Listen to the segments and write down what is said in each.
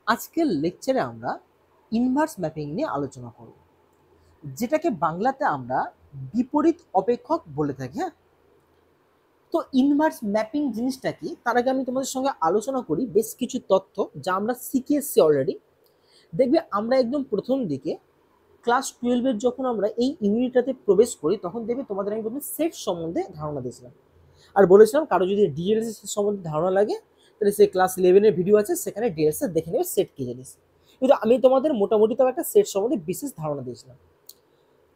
আজকের লেকচারে আমরা ইনভার্স ম্যাপিং নিয়ে আলোচনা করব, যেটাকে বাংলাতে আমরা বিপরীত অপেক্ষক বলে থাকি। হ্যাঁ, তো ইনভার্স ম্যাপিং জিনিসটা কি তার আগে আমি তোমাদের সঙ্গে আলোচনা করি বেশ কিছু তথ্য যা আমরা শিখে এসেছি অলরেডি। দেখবে আমরা একদম প্রথম দিকে ক্লাস 12-এর যখন আমরা এই ইউনিটটাতে প্রবেশ করি তখন দেখবে তোমাদের আমি প্রথমে সেট সম্বন্ধে ধারণা দিয়েছিলাম আর বলেছিলাম কারো যদি ডিএলএস সম্বন্ধে ধারণা লাগে তাহলে সে ক্লাস 11-এর ভিডিও আছে, সেখানে ডিএলএস দেখে নেবে সেট কি জিনিস। কিন্তু আমি তোমাদের মোটামুটি তো একটা সেট সম্বন্ধে বিশেষ ধারণা দিয়েছিলাম।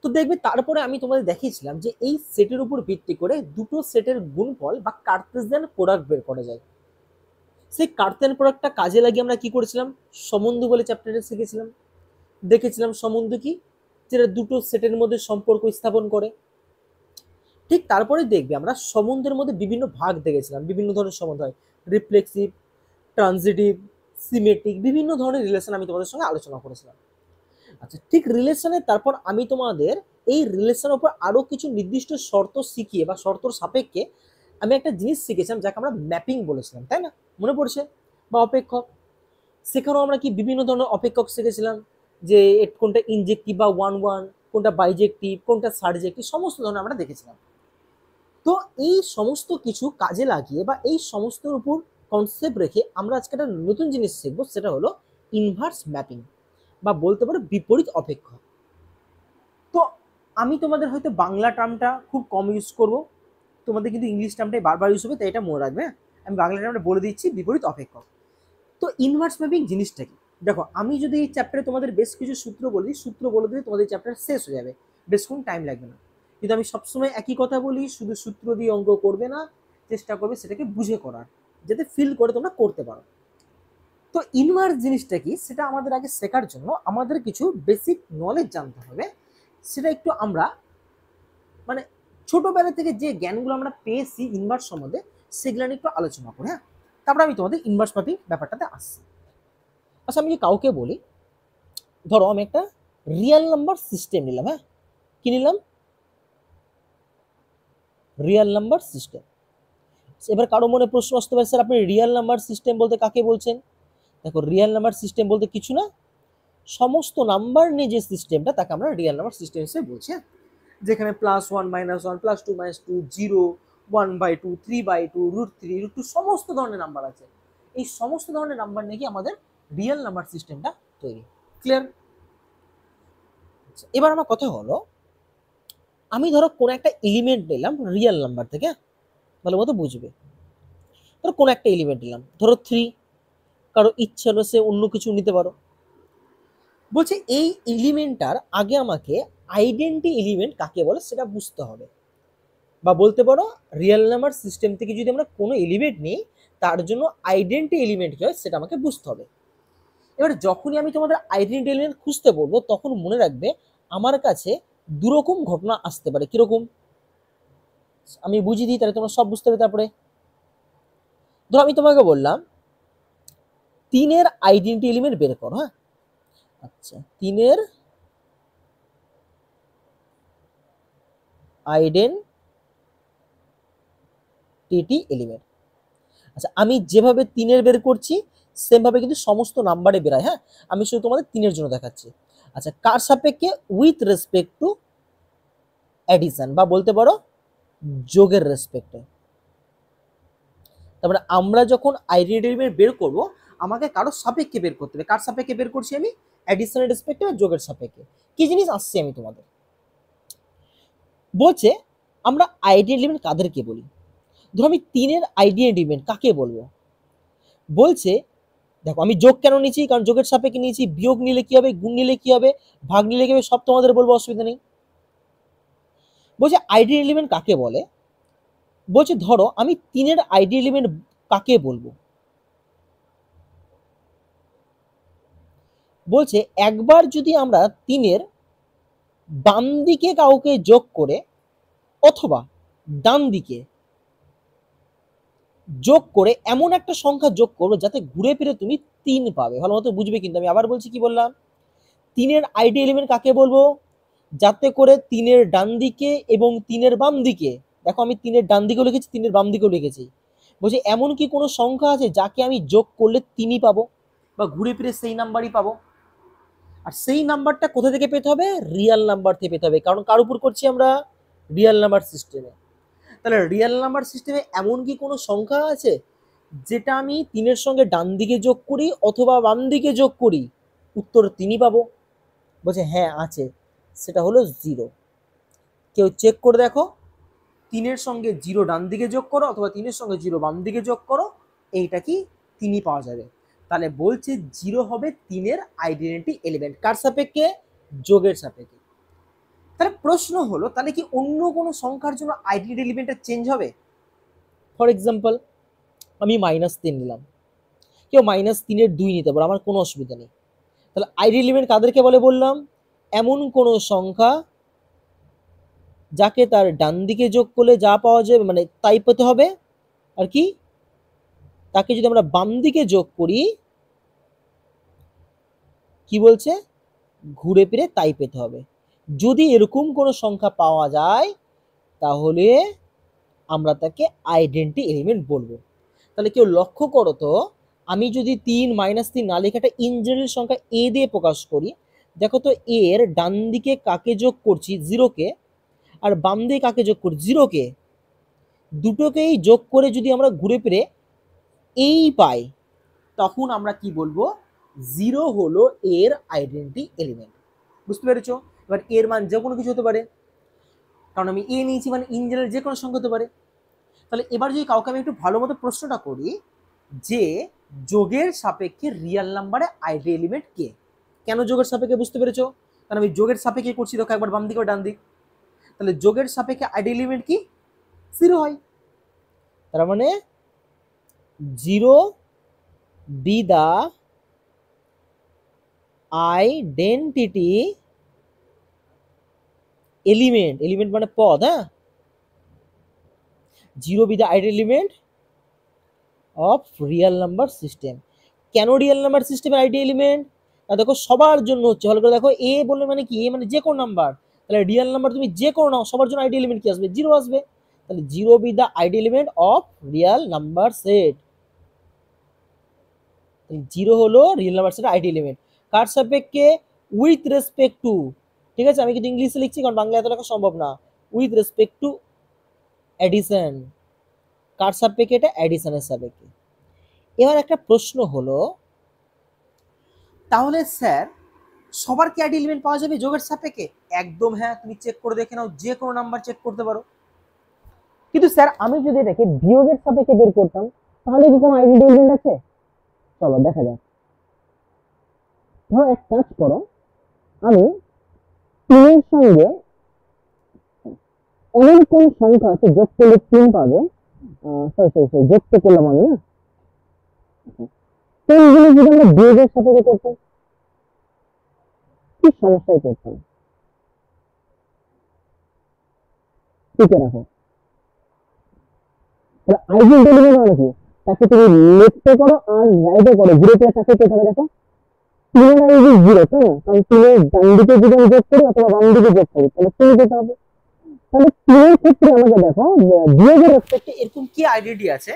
তো দেখবে তারপরে আমি তোমাদের দেখিয়েছিলাম যে এই সেটের উপর ভিত্তি করে দুটো সেটের গুণফল বা কার্তেশিয়ান প্রোডাক্ট বের করা যায়। সেই কার্তেশিয়ান প্রোডাক্টটা কাজে লাগিয়ে আমরা কি করেছিলাম, সম্বন্ধ বলে চ্যাপ্টারে শিখেছিলাম, দেখেছিলাম সম্বন্ধ কি, যেটা দুটো সেটের মধ্যে সম্পর্ক স্থাপন করে। ঠিক তারপরে দেখবে আমরা সম্বন্ধের মধ্যে বিভিন্ন ভাগ দেখেছিলাম, বিভিন্ন ধরনের সম্বন্ধ হয়, রিফ্লেক্সিভ, ট্রানজিটিভ, সিমেট্রিক, বিভিন্ন ধরনের রিলেশন আমি তোমাদের সঙ্গে আলোচনা করেছিলাম। আচ্ছা, ঠিক রিলেশনে তারপর আমি তোমাদের এই রিলেশনের উপর আরো কিছু নির্দিষ্ট শর্ত শিখিয়ে বা শর্তর সাপেক্ষে আমি একটা জিনিস শিখেছিলাম যাকে আমরা ম্যাপিং বলেছিলাম, তাই না? মনে পড়ছে? বা অপেক্ষক, সেখানেও আমরা কি বিভিন্ন ধরনের অপেক্ষক শিখেছিলাম, যে কোনটা ইনজেক্টিভ বা ওয়ান ওয়ান, কোনটা বাইজেক্টিভ, কোনটা সার্জেক্টিভ, সমস্ত ধরনের আমরা দেখেছিলাম। তো এই সমস্ত কিছু কাজে লাগিয়ে বা এই সমস্তের উপর কনসেপ্ট রেখে আমরা আজকে একটা নতুন জিনিস শিখবো, সেটা হলো ইনভার্স ম্যাপিং বা বলতে পারো বিপরীত অপেক্ষক। তো আমি তোমাদের হয়তো বাংলা টার্মটা খুব কম ইউজ করব, তোমাদের কিন্তু ইংলিশ টার্মটাই বারবার ইউজ হবে, তাই এটা মনে রাখবে। আমি বাংলা টার্মটা বলে দিচ্ছি, বিপরীত অপেক্ষক। তো ইনভার্স ম্যাপিং জিনিসটা কি? দেখো, আমি যদি এই চ্যাপ্টারে তোমাদের বেশ কিছু সূত্র বলি, সূত্র বলে দিলে তোমাদের চ্যাপ্টার শেষ হয়ে যাবে, বেশ কোনো টাইম লাগবে না। কিন্তু আমি সবসময় একই কথা বলি, শুধু সূত্র দিয়ে অঙ্ক করবে না, চেষ্টা করবে সেটাকে বুঝে করার, যাতে ফিল করে তোমরা করতে পারো। তো ইনভার্স জিনিসটা কি সেটা আমাদের আগে শেখার জন্য আমাদের কিছু বেসিক নলেজ জানতে হবে। সেটা একটু আমরা মানে ছোটবেলা থেকে যে জ্ঞানগুলো আমরা পেয়েছি ইনভার্স সম্বন্ধে সেগুলো নিয়ে একটু আলোচনা করি। হ্যাঁ, তারপরে আমি তোমাদের ইনভার্স ম্যাপিং ব্যাপারটাতে আসছি। আচ্ছা, আমি যদি কাউকে বলি, ধরো আমি একটা রিয়েল নাম্বার সিস্টেম নিলাম। হ্যাঁ, কি নিলাম? Real number system. এবার কারো মনে প্রশ্ন আসতে পারে, স্যার আপনি রিয়েল নাম্বার সিস্টেম বলতে কাকে বলছেন? দেখো, রিয়েল নাম্বার সিস্টেম বলতে কিছু না, সমস্ত নাম্বার নিয়ে যে সিস্টেমটা তাকে আমরা রিয়েল নাম্বার সিস্টেম হিসেবে বলছি। যেখানে +1 -1 +2 -2 0 1/2 3/2 √3 √2 সমস্ত ধরনের নাম্বার আছে। এই সমস্ত ধরনের নাম্বার নিয়ে কি আমাদের রিয়েল নাম্বার সিস্টেমটা তৈরি। ক্লিয়ার? এবার আমার কথা হলো, আমি ধরো কোন একটা এলিমেন্ট নিলাম রিয়েল নাম্বার থেকে, ভালো মতো বুঝবে। ধরো কোন একটা এলিমেন্ট নিলাম, ধরো 3, কারো ইচ্ছা হলো সে অন্য কিছু নিতে পারো। বলছে এই এলিমেন্টটার আগে আমাকে আইডেন্টি এলিমেন্ট কাকে বলে সেটা বুঝতে হবে, বা বলতে পারো রিয়েল নাম্বার সিস্টেম থেকে যদি আমরা কোনো এলিমেন্ট নিই তার জন্য আইডেন্টি এলিমেন্ট কি হয় সেটা আমাকে বুঝতে হবে। এবার যখনই আমি তোমাদের আইডেন্টি এলিমেন্ট খুঁজতে বলবো তখন মনে রাখবে আমার কাছে দুরকম ঘটনা আসতে পারে। কিরকম? আমি বুঝিয়ে দিই, তাহলে তোমরা সব বুঝতে হবে। তারপরে ধরো আমি তোমাকে বললাম 3-এর আইডেন্টি এলিমেন্ট বের করো। হ্যাঁ, আচ্ছা, 3-এর আইডেন্টিটি এলিমেন্ট। আচ্ছা, আমি যেভাবে 3-এর বের করছি সেম ভাবে কিন্তু সমস্ত নাম্বারে বেরায়। হ্যাঁ, আমি শুধু তোমাদের 3-এর জন্য দেখাচ্ছি। আচ্ছা, কার সাপেক্ষে? উইথ রেসপেক্ট টু অ্যাডিশন, বা বলতে পারো যোগের রেসপেক্টে। তারপরে আমরা যখন আইডেন্টি এলিমেন্ট বের করব আমাকে কারো সাপেক্ষে বের করতে হবে। কার সাপেক্ষে বের করছি আমি? অ্যাডিশনের রেসপেক্টে বা যোগের সাপেক্ষে। কি জিনিস আসছে আমি তোমাদের বলছে, আমরা আইডেন্টি এলিমেন্ট কাদেরকে বলি? ধরো আমি 3-এর আইডেন্টি এলিমেন্ট কাকে বলবো? বলছে দেখো, আমি যোগ কেন নিচ্ছি? কারণ যোগের সাপেক্ষে নিয়েছি। বিয়োগ নিলে কি হবে, গুণ নিলে কি হবে, ভাগ নিলে কি হবে, সব তোমাদের বলবো, অসুবিধা নেই। বলছে আইডেন্টি এলিমেন্ট কাকে বলে? বলছে ধরো আমি 3-এর আইডেন্টি এলিমেন্ট কাকে বলবো? বলছে একবার যদি আমরা 3-এর বাম দিকে কাউকে যোগ করে অথবা ডান দিকে যোগ করে এমন একটা সংখ্যা যোগ করবো যাতে ঘুরে ফিরে তুমি 3 পাবে। ভালো মতো বুঝবে কিন্তু। আমি আবার বলছি, কি বললাম? 3-এর আইডি এলিমেন্ট কাকে বলবো? যাতে করে 3-এর ডান দিকে এবং 3-এর বাম দিকে, দেখো আমি 3-এর ডান দিকেও লিখেছি, 3-এর বাম দিকেও লিখেছি, বলছি এমন কি কোনো সংখ্যা আছে যাকে আমি যোগ করলে 3ই পাবো? বা ঘুরে ফিরে সেই নাম্বারই পাবো। আর সেই নাম্বারটা কোথা থেকে পেতে হবে? রিয়েল নাম্বার থেকে পেতে হবে, কারণ কার উপর করছি আমরা? রিয়েল নাম্বার সিস্টেমে। তাহলে রিয়েল নাম্বার সিস্টেমে এমন কি কোনো সংখ্যা আছে যেটা আমি 3-এর সঙ্গে ডান দিকে যোগ করি অথবা বাম দিকে যোগ করি উত্তর 3ই পাবো? বলছে হ্যাঁ আছে, সেটা হলো 0। কেউ চেক করে দেখো, 3-এর সঙ্গে 0 ডান দিকে যোগ করো অথবা 3-এর সঙ্গে 0 বাম দিকে যোগ করো, এইটা কি 3ই পাওয়া যাবে। তাহলে বলছে 0 হবে 3-এর আইডেন্টিটি এলিমেন্ট। কার সাপেক্ষে? যোগের সাপেক্ষে। তাহলে প্রশ্ন হলো, তাহলে কি অন্য কোনো সংখ্যার জন্য আইডেন্টিটি এলিমেন্টটা চেঞ্জ হবে? ফর এক্সাম্পল আমি -3 নিলাম, কেউ -3-এর 2 নিতে পারো, আমার কোনো অসুবিধা নেই। তাহলে আইডেন্টিটি এলিমেন্ট কাদেরকে বলে বললাম? এমন কোনো সংখ্যা যাকে তার ডান দিকে যোগ করলে যা পাওয়া যাবে মানে তাই পেতে হবে, আর কি তাকে যদি আমরা বাম দিকে যোগ করি কি বলছে? ঘুরে ফিরে তাই পেতে হবে। যদি এরকম কোনো সংখ্যা পাওয়া যায় তাহলে আমরা তাকে আইডেন্টিটি এলিমেন্ট বলবো। তাহলে কেউ লক্ষ্য করো তো, আমি যদি 3 -3 না লিখে একটা ইনজেনারেল সংখ্যা এ দিয়ে প্রকাশ করি, দেখো তো এর ডান দিকে কাকে যোগ করছি? 0-কে, আর বাম দিকে কাকে যোগ করছি? 0-কে। দুটোকেই যোগ করে যদি আমরা ঘুরে ফিরে এই পাই, তখন আমরা কি বলবো? 0 হলো এর আইডেন্টিটি এলিমেন্ট। বুঝতে পেরেছো? এবার এর মান যে কোনো কিছু হতে পারে, কারণ আমি এ নিয়েছি মানে ইন জেনারেল যে কোনো সংখ্যা হতে পারে। তাহলে এবার যদি কাউকে আমি একটু ভালো মতো প্রশ্নটা করি যে যোগের সাপেক্ষে রিয়েল নাম্বারে আইডেন্টিটি এলিমেন্ট কে? কেন যোগের সাপেক্ষে? বুঝতে পেরেছো? কারণ আমি যোগের সাপেক্ষে করছি, দেখো একবার বাম দিক ও ডান দিক। তাহলে যোগের সাপেক্ষে আইডেন্টিটি এলিমেন্ট কি? 0 হয়। তার মানে 0 be the identity element, element মানে পদ, হ্যাঁ, 0 be the identity element of real number system। কেন রিয়েল নাম্বার সিস্টেমের আইডেন্টিটি এলিমেন্ট? দেখো সবার জন্য হচ্ছে, ভালো করে দেখো। এ বললে মানে কি? এ মানে যে কোনো নাম্বার। তাহলে রিয়েল নাম্বার তুমি যে কোনো নাও, সবার জন্য আইডেন্টিটি এলিমেন্ট কি আসবে? 0 আসবে। তাহলে 0 be the identity element of real number set. 0 হলো রিয়েল নাম্বার সেটের আইডেন্টিটি এলিমেন্ট। কার সাপেক্ষে? With respect two. ঠিক আছে, আমি কিন্তু ইংলিশে লিখছি কারণ বাংলা এত লেখা সম্ভব না। With respect to addition. কার সাপেক্ষে? এটা এডিশনের সাপেক্ষে। এবার একটা প্রশ্ন হলো, তাহলে স্যার সবার কি আইডেন্টিটি এলিমেন্ট পাওয়া যাবে যোগের সাপেক্ষে? একদম হ্যাঁ, তুমি চেক করে দেখে নাও, যে কোনো নাম্বার চেক করতে পারো। কিন্তু স্যার আমি যদি এটাকে বিয়োগের সাপেক্ষে বের করতাম তাহলে কি কোনো আইডেন্টিটি এলিমেন্ট আছে? চলো দেখা যাক। ধরো এক কাজ করো, আমি 3-এর সঙ্গে এমন কোন সংখ্যা আছে যোগ করলে 3 পাবে, সরি যোগ তো করলাম আমি না, 3 জিনিস যদি আমরা বিয়োগের সাপেক্ষে করতাম কি সমস্যায় করতাম? ঠিক রাখো। আইডেন্টিটি এলিমেন্ট মানে কি? তাকে তুমি লেফটে করো আর রাইটে করো, ঘুরে ফিরে কাছে পেতে হবে। দেখো 3 আর 0, তাই না? কারণ 3 ডান দিকে যদি আমি যোগ করি অথবা বাম দিকে যোগ করি তাহলে 3 পেতে হবে। তাহলে 3-এর ক্ষেত্রে আমাকে দেখো বিয়োগের রেসপেক্টে এরকম কি আইডেন্টিটি আছে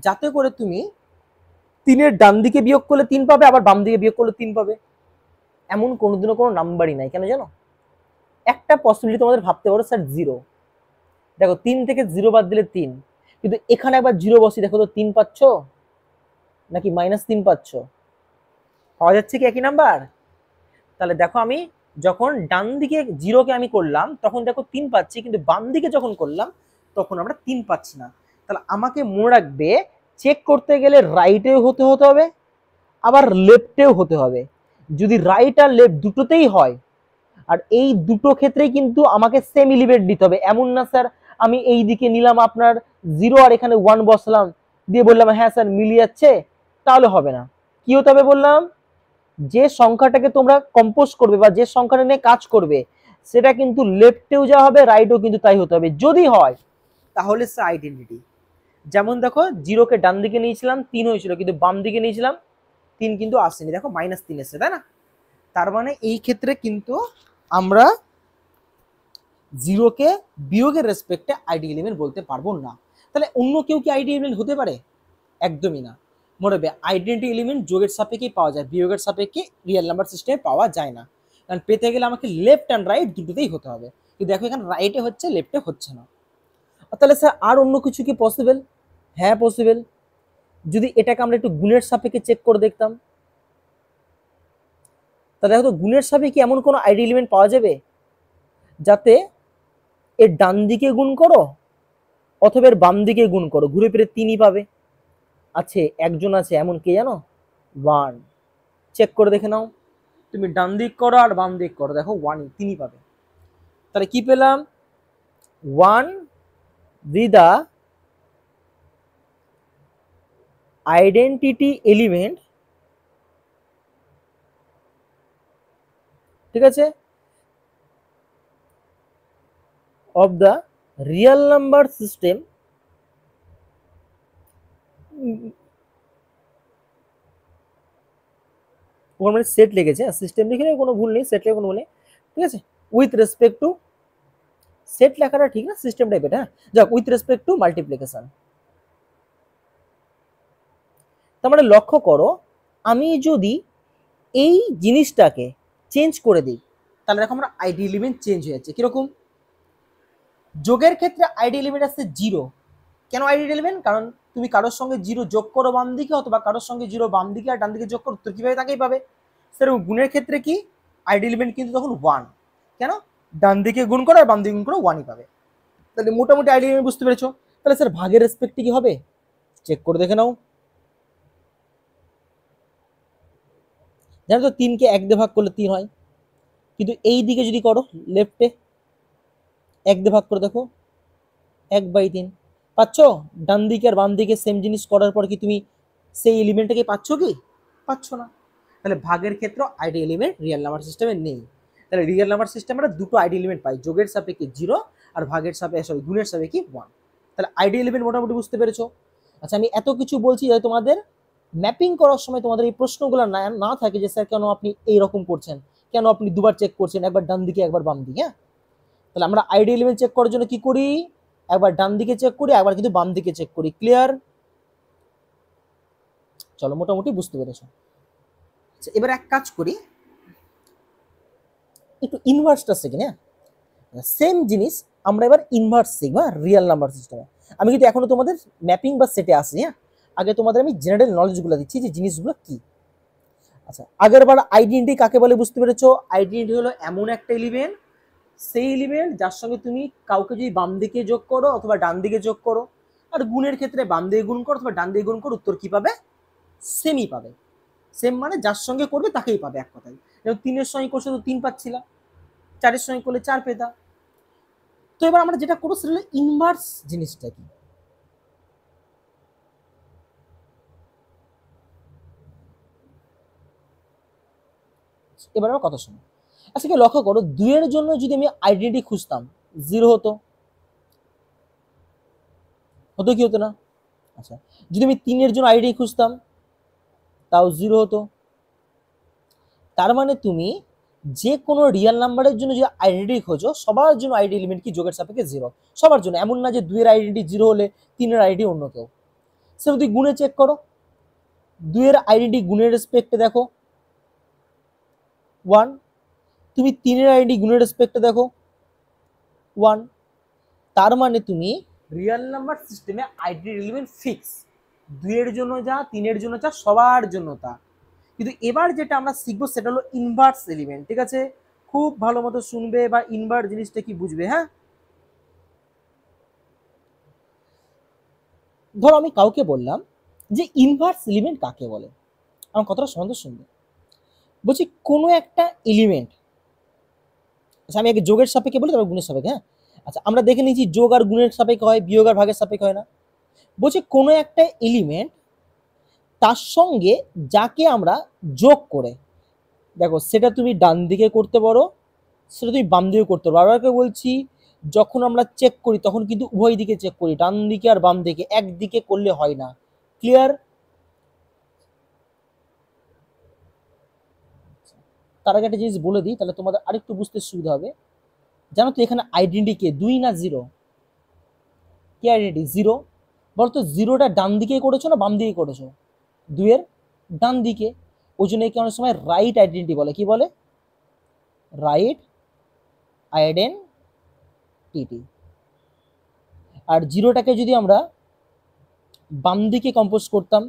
যাতে করে তুমি 3-এর ডান দিকে বিয়োগ করলে 3 পাবে, আবার বাম দিকে বিয়োগ করলে 3 পাবে। এমন কোনোদিনও কোনো নাম্বারই নাই। কেন জানো? একটা পসিবিলিটি তোমাদের ভাবতে পারো, স্যার 0। দেখো 3 থেকে 0 বাদ দিলে 3, কিন্তু এখানে একবার 0 বসি, দেখো তো 3 পাচ্ছ নাকি -3 পাচ্ছ? পাওয়া যাচ্ছে কি একই নাম্বার? তাহলে দেখো আমি যখন ডান দিকে 0-কে আমি করলাম তখন দেখো 3 পাচ্ছি, কিন্তু বাম দিকে যখন করলাম তখন আমরা 3 পাচ্ছি না। তাহলে আমাকে মনে রাখবে, চেক করতে গেলে রাইটেও হতে হবে আবার লেফটেও হতে হবে। যদি রাইট আর লেফট দুটোতেই হয়, আর এই দুটো ক্ষেত্রেই কিন্তু আমাকে সেম এলিমেন্ট দিতে হবে। এমন না স্যার আমি এই দিকে নিলাম আপনার 0 আর এখানে 1 বসলাম দিয়ে বললাম হ্যাঁ স্যার মিলিয়ে যাচ্ছে, তাহলে হবে না। কি হতে হবে বললাম? যে সংখ্যাটাকে তোমরা কম্পোজ করবে বা যে সংখ্যাটা নিয়ে কাজ করবে সেটা কিন্তু লেফটেও যা হবে রাইটেও কিন্তু তাই হতে হবে। যদি হয় তাহলে সে আইডেন্টিটি। যেমন দেখো 0-কে ডান দিকে নিয়েছিলাম 3 হয়েছিল, কিন্তু বাম দিকে নিয়েছিলাম 3 কিন্তু আসেনি, দেখো -3 এসেছে, তাই না? তার মানে এই ক্ষেত্রে কিন্তু আমরা 0-কে বিয়োগের রেসপেক্টে আইডেন্টিটি এলিমেন্ট বলতে পারবো না। তাহলে অন্য কেউ কি আইডেন্টিটি এলিমেন্ট হতে পারে? একদমই না। মনে রাখবে আইডেন্টি এলিমেন্ট যোগের সাপেক্ষে পাওয়া যায়, বিয়োগের সাপেক্ষে রিয়েল নাম্বার সিস্টেমে পাওয়া যায় না। কারণ পেতে গেলে আমাকে লেফট অ্যান্ড রাইট দুটোতেই হতে হবে, কিন্তু দেখো এখানে রাইটে হচ্ছে লেফটে হচ্ছে না। তাহলে স্যার আর অন্য কিছু কি পসিবল? হ্যাঁ পসিবল। যদি এটাকে আমরা একটু গুণের সাপেক্ষে চেক করে দেখতাম, তাহলে দেখো তো গুণের সাপেক্ষে এমন কোনো আইডি এলিমেন্ট পাওয়া যাবে যাতে এর ডান দিকে গুণ করো অথবা এর বাম দিকে গুণ করো, ঘুরে ফিরে 3ই পাবে। আছে, একজন আছে এমন, কে জানো? 1। চেক করে দেখে নাও, তুমি ডান দিক করো আর বাম দিক করো, দেখো 1ই 3ই পাবে। তাহলে কি পেলাম? 1 with the identity element, ঠিক আছে, of the real number system ওখানে সেট লিখেছে, সিস্টেম লিখে কোনো ভুল নেই, সেট লিখে কোনো ভুল নেই, ঠিক আছে। উইথ রেসপেক্ট টু, সেট লেখাটা ঠিক না, সিস্টেম টাইপের, হ্যাঁ যাক, উইথ রেসপেক্ট টু মাল্টিপ্লিকেশন। তার মানে লক্ষ্য করো, আমি যদি এই জিনিসটাকে চেঞ্জ করে দিই তাহলে দেখো আমরা আইডি এলিমেন্ট চেঞ্জ হয়ে যাচ্ছে। কিরকম? যোগের ক্ষেত্রে আইডি এলিমেন্ট আসছে 0। কেন আইডি এলিমেন্ট? কারণ তুমি কারোর সঙ্গে 0 যোগ করো বাম দিকে, অথবা কারোর সঙ্গে 0 বাম দিকে আর ডান দিকে যোগ করো, উত্তর কি পাবে? তাকেই পাবে। সেরকম গুণের ক্ষেত্রে কি আইডি এলিমেন্ট কিন্তু তখন 1। কেন? ডান দিকে গুণ করো আর বাম দিকে গুণ করো, 1ই পাবে। তাহলে মোটামুটি আইডি এলিমেন্ট বুঝতে পেরেছো। তাহলে স্যার ভাগের রেসপেক্টে কি হবে? চেক করে দেখে নাও। জানো তো 3কে 1 দিয়ে ভাগ করলে 3 হয়, কিন্তু এই দিকে যদি করো লেফটে 1 দিয়ে ভাগ করে দেখো 1/3 পাচ্ছ। ডান দিকে আর বাম দিকে সেম জিনিস করার পর কি তুমি সেই এলিমেন্টটাকে পাচ্ছ কি? পাচ্ছ না। তাহলে ভাগের ক্ষেত্রে আইডি এলিমেন্ট রিয়েল নাম্বার সিস্টেমে নেই। তাহলে রিয়েল নাম্বার সিস্টেমে আমরা দুটো আইডি এলিমেন্ট পাই, যোগের সাপেক্ষে 0 আর ভাগের সাপেক্ষে, সরি গুণের সাপেক্ষে 1। তাহলে আইডি এলিমেন্ট মোটামুটি বুঝতে পেরেছো। আচ্ছা আমি এত কিছু বলছি যাতে তোমাদের ম্যাপিং করার সময় তোমাদের এই প্রশ্নগুলো না থাকে যে স্যার কেন আপনি এইরকম করছেন, কেন আপনি দুবার চেক করছেন, একবার ডান দিকে একবার বাম দিকে। হ্যাঁ, তাহলে আমরা আইডি এলিমেন্ট চেক করার জন্য কি করি? একবার ডান দিকে চেক করি, একবার কিন্তু বাম দিকে চেক করি। ক্লিয়ার? চলো মোটামুটি বুঝতে পেরেছো। আচ্ছা এবার এক কাজ করি, একটু ইনভার্সটা শিখি। হ্যাঁ, সেম জিনিস আমরা এবার ইনভার্স শিখবো রিয়েল নাম্বার সিস্টেমে। আমি কিন্তু এখনো তোমাদের ম্যাপিং বা সেটে আসি। হ্যাঁ, আগে তোমাদের আমি জেনারেল নলেজগুলো দিচ্ছি যে জিনিসগুলো কি। আচ্ছা আগের বার আইডেন্টি কাকে বলে বুঝতে পেরেছো? আইডেন্টি হলো এমন একটা এলিমেন্ট, সেই এলিমেন্ট যার সঙ্গে তুমি কাউকে যদি বাম দিকে যোগ করো অথবা ডান দিকে যোগ করো, আর গুণের ক্ষেত্রে বাম দিকে গুণ করো অথবা ডান দিকে গুণ করো, উত্তর কি পাবে? সেমই পাবে। সেম মানে যার সঙ্গে করবে তাকেই পাবে, এক কথায়। যেমন 3-এর সঙ্গে করছো তো 3 পাচ্ছিলা, 4-এর সঙ্গে করলে 4 পেতা। তো এবার আমরা যেটা করবো সেটা হলো ইনভার্স জিনিসটা কি। এবার আমার কথা শোনো। আচ্ছা কি লক্ষ্য করো, 2-এর জন্য যদি আমি আইডেন্টি খুঁজতাম 0 হতো, হতো কি হতো না? আচ্ছা যদি আমি 3-এর জন্য আইডেন্টি খুঁজতাম তাও 0 হতো। তার মানে তুমি যে কোনো রিয়েল নাম্বারের জন্য যে আইডেন্টি খোঁজো, সবার জন্য আইডি এলিমেন্ট কি যোগের সাপেক্ষে 0, সবার জন্য। এমন না যে 2-এর আইডেন্টি 0 হলে 3-এর আইডেন্টি অন্য কেউ। সে যদি গুণে চেক করো, 2-এর আইডেন্টি গুণের রেসপেক্টে দেখো 1, তুমি 3-এর আইডেন্টি গুণের রেসপেক্টে দেখো 1। তার মানে তুমি রিয়েল নাম্বার সিস্টেমে আইডেন্টি এলিমেন্ট ফিক্স, 2-এর জন্য যা, 3-এর জন্য যা, সবার জন্য তা। কিন্তু এবার যেটা আমরা শিখবো সেটা হলো ইনভার্স এলিমেন্ট। ঠিক আছে, খুব ভালো মতো শুনবে বা ইনভার্স জিনিসটা কি বুঝবে। হ্যাঁ, ধরো আমি কাউকে বললাম যে ইনভার্স এলিমেন্ট কাকে বলে, আমার কথাটা সন্দেহ শুনবে। বলছি কোনো একটা এলিমেন্ট, আচ্ছা আমি আগে যোগের সাপেক্ষে বলি তারপর গুণের সাপেক্ষে। হ্যাঁ, আচ্ছা আমরা দেখে নিয়েছি যোগ আর গুণের সাপেক্ষে হয়, বিয়োগ আর ভাগের সাপেক্ষে হয় না। বলছি কোনো একটা এলিমেন্ট তার সঙ্গে যাকে আমরা যোগ করে, দেখো সেটা তুমি ডান দিকে করতে পারো, সেটা তুমি বাম দিকে করতে পারো। আবার বলছি যখন আমরা চেক করি তখন কিন্তু উভয় দিকে চেক করি, ডান দিকে আর বাম দিকে, একদিকে করলে হয় না। ক্লিয়ার? তার আগে একটা জিনিস বলে দিই তাহলে তোমাদের আরেকটু বুঝতে সুবিধা হবে। জানো তো এখানে আইডেন্টি কে, 2 না 0? কি আইডেন্টি? 0। বলতো 0টা ডান দিকে করেছো না বাম দিকে করেছো? দুইয়ের ডান দিকে, ওই জন্য একে অনেক সময় রাইট আইডেন্টিটি বলে। কি বলে? Right identity. আর জিরোটাকে যদি আমরা বাম দিকে কম্পোজ করতাম,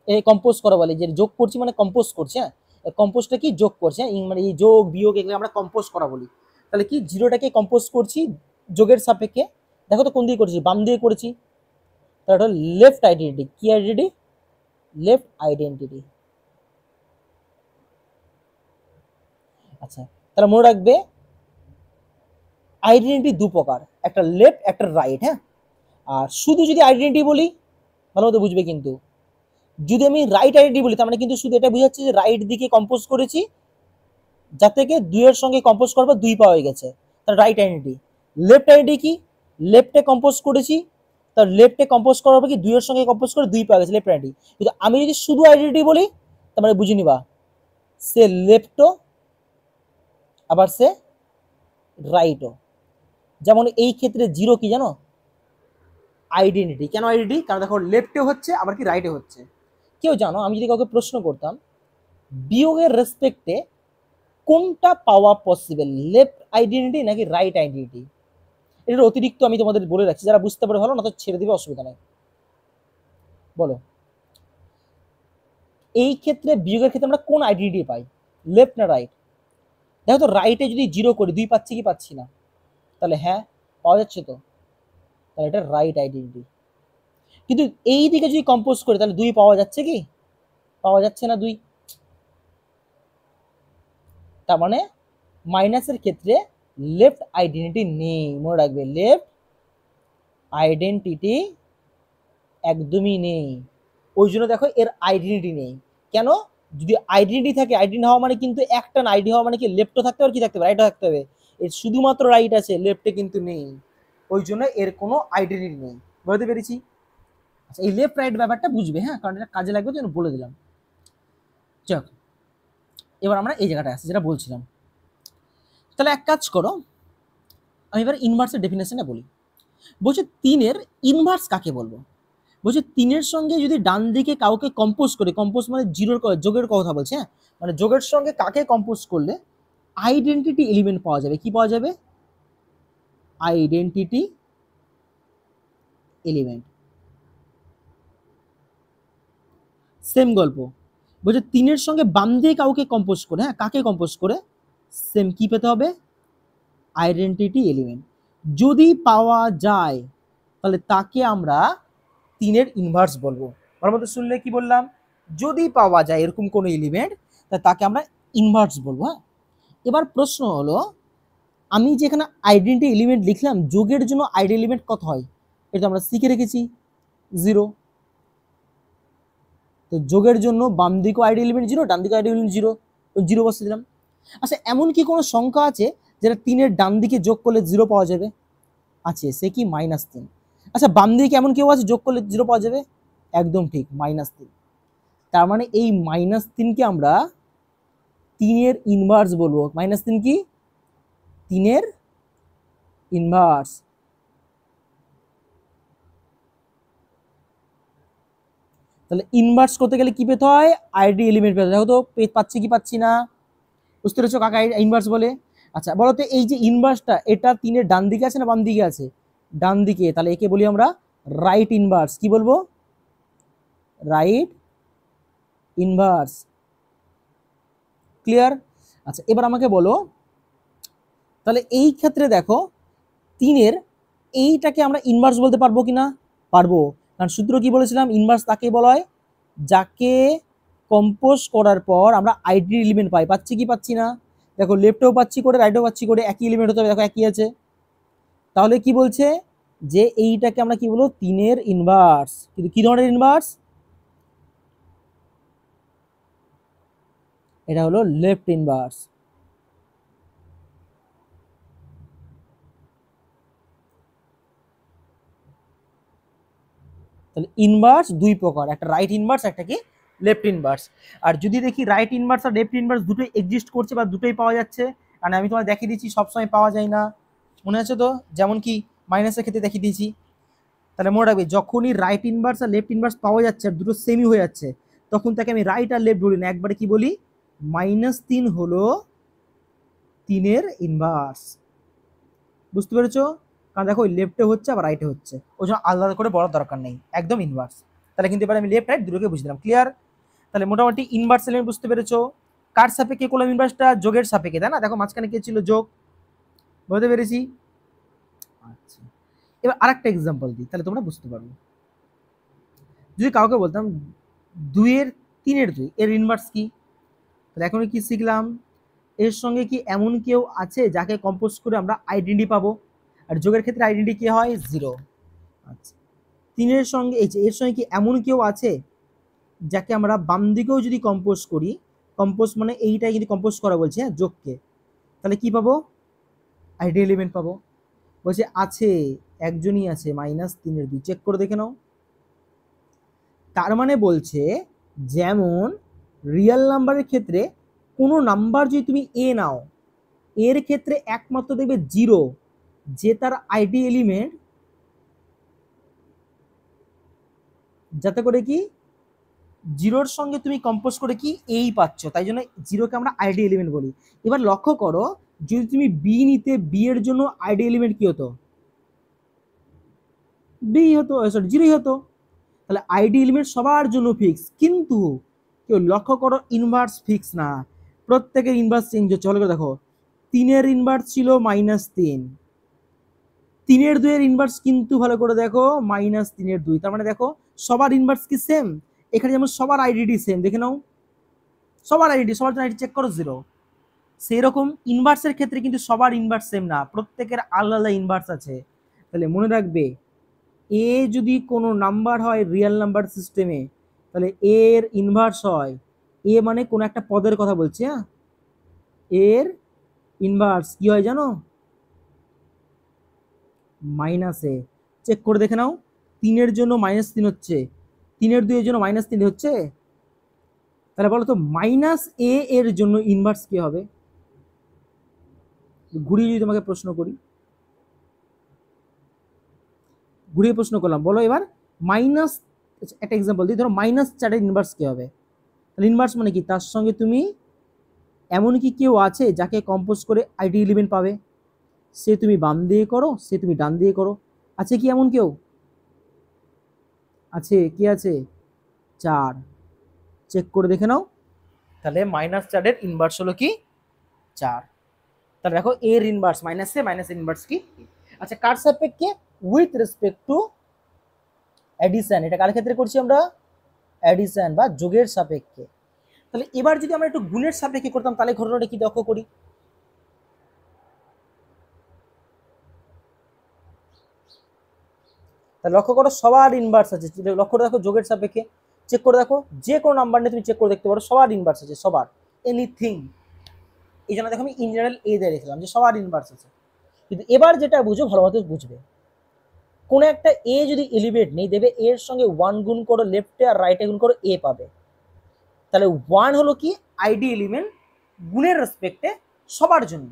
এই কম্পোজ করা বলে, যে যোগ করছি মানে কম্পোজ করছি, হ্যাঁ কম্পোজটা কি যোগ করছে, হ্যাঁ মানে এই যোগ বিয়োগ এগুলো আমরা কম্পোজ করা বলি। তাহলে কি জিরোটাকে কম্পোজ করছি যোগের সাপেক্ষে, দেখো তো কোন দিকে করেছি, বাম দিকে করেছি, তাহলে এটা লেফট আইডেন্টিটি। কি আইডেন্টিটি? Left identity. আচ্ছা, তাহলে মনে রাখবে আইডেন্টিটি দু প্রকার, একটা লেফট একটা রাইট। হ্যাঁ, আর শুধু যদি আইডেন্টিটি বলি ভালো মতো বুঝবে, কিন্তু যদি আমি রাইট আইডেন্টিটি বলি তার মানে কিন্তু শুধু এটা বুঝাচ্ছে যে রাইট দিকে কম্পোজ করেছি, যা থেকে দুইয়ের সঙ্গে কম্পোজ করবো দুই পাওয়া গেছে, তার রাইট আইডেন্টিটি। লেফট আইডেন্টিটি কি? লেফটে কম্পোজ করেছি, তার লেফটে কম্পোজ করার পর কি দুইয়ের সঙ্গে কম্পোজ করে দুই পাওয়া গেছে, লেফট আইডেন্টিটি। কিন্তু আমি যদি শুধু আইডেন্টিটি বলি তার মানে বুঝে নিবা সে লেফটও আবার সে রাইটও। যেমন এই ক্ষেত্রে জিরো কি জানো? আইডেন্টিটি। কেন আইডেন্টিটি? কারণ দেখো লেফটে হচ্ছে আবার কি রাইটে হচ্ছে। কেউ জানো, আমি যদি কাউকে প্রশ্ন করতাম বিয়োগের রেসপেক্টে কোনটা পাওয়া পসিবল, লেফট আইডেন্টিটি নাকি রাইট আইডেন্টিটি? এটার অতিরিক্ত আমি তোমাদের বলে রাখছি, যারা বুঝতে পারে ভালো, না তো ছেড়ে দিবে, অসুবিধা নাই। বলো, এই ক্ষেত্রে বিয়োগের ক্ষেত্রে আমরা কোন আইডেন্টিটি পাই, লেফট না রাইট? দেখো তো রাইটে যদি জিরো করি দুই পাচ্ছি কি পাচ্ছি না? তাহলে হ্যাঁ পাওয়া যাচ্ছে তো, তাহলে এটা রাইট আইডেন্টিটি। কিন্তু এই দিকে যদি কম্পোজ করি তাহলে দুই পাওয়া যাচ্ছে কি? পাওয়া যাচ্ছে না দুই। তার মানে মাইনাসের ক্ষেত্রে লেফট আইডেন্টিটি নেই, মনে রাখবে লেফট আইডেন্টিটি একদমই নেই। ওই জন্য দেখো এর আইডেন্টিটি নেই। কেন? যদি আইডেন্টিটি থাকে, আইডেন্টি হওয়া মানে কিন্তু একটা না, আইডি হওয়া মানে কি লেফটও থাকতে হবে, কি থাকতে হবে, রাইটও থাকতে হবে। এর শুধুমাত্র রাইট আছে, লেফটে কিন্তু নেই, ওই জন্য এর কোনো আইডেন্টিটি নেই। বুঝতে পেরেছি? আচ্ছা, এই লেফট রাইট ব্যাপারটা বুঝবে, হ্যাঁ, কারণ এটা কাজে লাগবে, জন্য বলে দিলাম। চল এবার আমরা এই জায়গাটা আসছি যেটা বলছিলাম। তাহলে এক কাজ করো, আমি এবার ইনভার্সের ডেফিনেশনে বলি। বলছে তিনের ইনভার্স কাকে বলবো? বলছে তিনের সঙ্গে যদি ডান দিকে কাউকে কম্পোজ করে, কম্পোজ মানে জিরোর যোগের কথা বলছে, হ্যাঁ মানে যোগের সঙ্গে কাকে কম্পোজ করলে আইডেন্টিটি এলিমেন্ট পাওয়া যাবে? কি পাওয়া যাবে? Identity element. সেম গল্প। বলছে তিনের সঙ্গে বাম দিয়ে কাউকে কম্পোজ করে, হ্যাঁ কাকে কম্পোজ করে, সেম কি পেতে হবে? Identity element. যদি পাওয়া যায় তাহলে তাকে আমরা তিনের ইনভার্স বলবো। ওর মধ্যে শুনলে কি বললাম? যদি পাওয়া যায় এরকম কোনো এলিমেন্ট তাহলে তাকে আমরা ইনভার্স বলবো। হ্যাঁ, এবার প্রশ্ন হলো, আমি যেখানে আইডেন্টিটি এলিমেন্ট লিখলাম, যোগের জন্য আইডি এলিমেন্ট কত হয় এটা আমরা শিখে রেখেছি, 0। তো যোগের জন্য বাম দিকে আইডি এলিমেন্ট 0, ডান দিকে আইডি এলিমেন্ট 0, ওই 0 বসে দিলাম। আচ্ছা, এমন কি কোনো সংখ্যা আছে যেটা 3-এর ডান দিকে যোগ করলে 0 পাওয়া যাবে? আছে, সে কি? -3। আচ্ছা, বাম দিকে এমন কেউ আছে যোগ করলে 0 পাওয়া যাবে? একদম ঠিক, -3। তার মানে এই -3কে আমরা 3-এর ইনভার্স বলবো। -3 কি? 3-এর ইনভার্স। তাহলে ইনভার্স করতে গেলে কি পেতে হয়? আইডি এলিমেন্ট পেতে হয়। দেখো তো পাচ্ছি কি পাচ্ছি না? বুঝতে পেরেছো কাকে ইনভার্স বলে? আচ্ছা বলো তো, এই যে ইনভার্সটা এটা 3-এর ডান দিকে আছে না বাম দিকে আছে? ডান দিকে। তাহলে একে বলি আমরা রাইট ইনভার্স। কি বলবো? Right inverse. ক্লিয়ার? আচ্ছা, এবার আমাকে বলো, তাহলে এই ক্ষেত্রে দেখো 3-এর এইটাকে আমরা ইনভার্স বলতে পারবো কিনা? পারবো, কারণ সূত্র কি বলেছিলাম? ইনভার্স তাকে বলা হয় যাকে কম্পোজ করার পর আমরা আইডি এলিমেন্ট পাই। পাচ্ছি কি পাচ্ছি না? দেখো লেফটেও পাচ্ছি করে, রাইটেও পাচ্ছি করে, একই এলিমেন্ট হতে হবে, দেখো একই আছে। তাহলে কি বলছে? যে এইটাকে আমরা কি বলবো? 3-এর ইনভার্স। কিন্তু কি ধরনের ইনভার্স? এটা হলো লেফট ইনভার্স। তাহলে ইনভার্স দুই প্রকার, একটা রাইট ইনভার্স, একটা কি লেফট ইনভার্স। আর যদি দেখি রাইট ইনভার্স আর লেফট ইনভার্স দুটোই এক্সিস্ট করছে বা দুটোই পাওয়া যাচ্ছে, কারণ আমি তোমায় দেখিয়ে দিচ্ছি সবসময় পাওয়া যায় না, মনে আছে তো? যেমন কি মাইনাসের ক্ষেত্রে দেখিয়ে দিয়েছি। তাহলে মনে রাখবে যখনই রাইট ইনভার্স আর লেফট ইনভার্স পাওয়া যাচ্ছে আর দুটো সেমই হয়ে যাচ্ছে তখন তাকে আমি রাইট আর লেফট বলি না, একবারে কি বলি, -3 হলো 3-এর ইনভার্স। বুঝতে পেরেছো? কারণ দেখো লেফটে হচ্ছে আবার রাইটে হচ্ছে, ওই জন্য আলাদা করে বলার দরকার নেই, একদম ইনভার্স। তাহলে কিন্তু এবার আমি লেফট রাইট দুটোকে বুঝে দিলাম। ক্লিয়ার? তাহলে মোটামুটি ইনভার্স এলিমেন্ট বুঝতে পেরেছো। কার সাপেক্ষে করলাম ইনভার্সটা? যোগের সাপেক্ষে, তাই না? দেখো মাঝখানে কে ছিল? যোগ। বুঝতে পেরেছি? আচ্ছা, এবার আরেকটা এক্সাম্পল দিই, তাহলে তোমরা বুঝতে পারবে। যদি কাউকে বলতাম 2-3-2 এর ইনভার্স কি, তাহলে এখন কি শিখলাম? এর সঙ্গে কি এমন কেউ আছে যাকে কম্পোজ করে আমরা আইডেন্টি পাবো? আর যোগের ক্ষেত্রে আইডেন্টি কি হয়? 0। আচ্ছা, 3-এর সঙ্গে এর সঙ্গে কি এমন কেউ আছে যাকে আমরা বাম দিকেও যদি কম্পোজ করি, কম্পোজ মানে এইটাই কিন্তু কম্পোজ করা বলছে, হ্যাঁ, যোগকে, তাহলে কি পাবো? আইডি এলিমেন্ট পাবো। বলছে আছে, একজনই আছে, -3-2, চেক করে দেখে নাও। তার মানে বলছে যেমন রিয়েল নাম্বারের ক্ষেত্রে কোনো নাম্বার যদি তুমি এ নাও, এর ক্ষেত্রে একমাত্র দেখবে 0 যে তার আইডি এলিমেন্ট, যাতে করে কি 0-র সঙ্গে তুমি কম্পোজ করে কি এই পাচ্ছ, তাই জন্য 0-কে আমরা আইডি এলিমেন্ট বলি। এবার লক্ষ্য করো, যদি তুমি বি নিতে, বি এর জন্য আইডি এলিমেন্ট কি হতো? বি হতো, সরি 0 হতো। তাহলে আইডি এলিমেন্ট সবার জন্য ফিক্স, কিন্তু কেউ লক্ষ্য করো ইনভার্স ফিক্স না, প্রত্যেকের ইনভার্স চেঞ্জ হচ্ছে। ভালো করে দেখো, 3-এর ইনভার্স ছিল -3, 3-2 এর ইনভার্স কিন্তু ভালো করে দেখো -3-2, তার মানে দেখো সবার ইনভার্স কি সেম? এখানে যেমন সবার আইডি সেম, দেখে নাও সবার আইডি, সবার জন্য আইডি চেক করো 0। সেই রকম ইনভার্সের ক্ষেত্রে কিন্তু সবার ইনভার্স সেম না, প্রত্যেকের আলাদা আলাদা ইনভার্স আছে। তাহলে মনে রাখবে, এ যদি কোনো নাম্বার হয় রিয়েল নাম্বার সিস্টেমে, তাহলে এর ইনভার্স হয়, এ মানে কোনো একটা পদের কথা বলছি, হ্যাঁ, এর ইনভার্স কি হয় জানো? -এ। চেক করে দেখে নাও, 3-এর জন্য -3 হচ্ছে, 3-2 এর জন্য -3 হচ্ছে। তাহলে বলো তো -a এর জন্য ইনভার্স কি হবে? ঘুরিয়ে যদি তোমাকে প্রশ্ন করি, ঘুরিয়ে প্রশ্ন করলাম, বলো এবার মাইনাস, একটা এক্সাম্পল দিই, ধরো -4-এর ইনভার্স কি হবে? তাহলে ইনভার্স মানে কি? তার সঙ্গে তুমি এমন কি কেউ আছে যাকে কম্পোজ করে আইডি এলিমেন্ট পাবে? সে তুমি বাম দিয়ে করো, সে তুমি ডান দিয়ে করো, আছে কি এমন কেউ? আছে, কি আছে? 4। চেক করে দেখে নাও, তাহলে -4-এর ইনভার্স হলো কি? 4। তাহলে দেখো এর ইনভার্স -a, ইনভার্স কি? আচ্ছা, কার সাপেক্ষে? With respect two addition. এটা কার ক্ষেত্রে করছি আমরা? অ্যাডিশন বা যোগের সাপেক্ষে। তাহলে এবার যদি আমরা একটু গুণের সাপেক্ষে করতাম, তাহলে ঘটনাটা কি লক্ষ্য করি? তাহলে লক্ষ্য করো সবার ইনভার্স আছে, লক্ষ্য করে দেখো যোগের সাপেক্ষে, চেক করে দেখো, যে কোনো নাম্বার নিয়ে তুমি চেক করে দেখতে পারো সবার ইনভার্স আছে, সবার, এনিথিং। এই জন্য দেখো আমি ইন জেনারেল এ দিয়ে রেখেছিলাম যে সবার ইনভার্স আছে। কিন্তু এবার যেটা বুঝো, ভালো মতো বুঝবে, কোন একটা এ যদি এলিভেট নেই, দেবে এর সঙ্গে 1 গুণ করো লেফটে আর রাইটে গুণ করো, এ পাবে। তাহলে 1 হলো কি? আইডি এলিমেন্ট গুণের রেসপেক্টে সবার জন্য,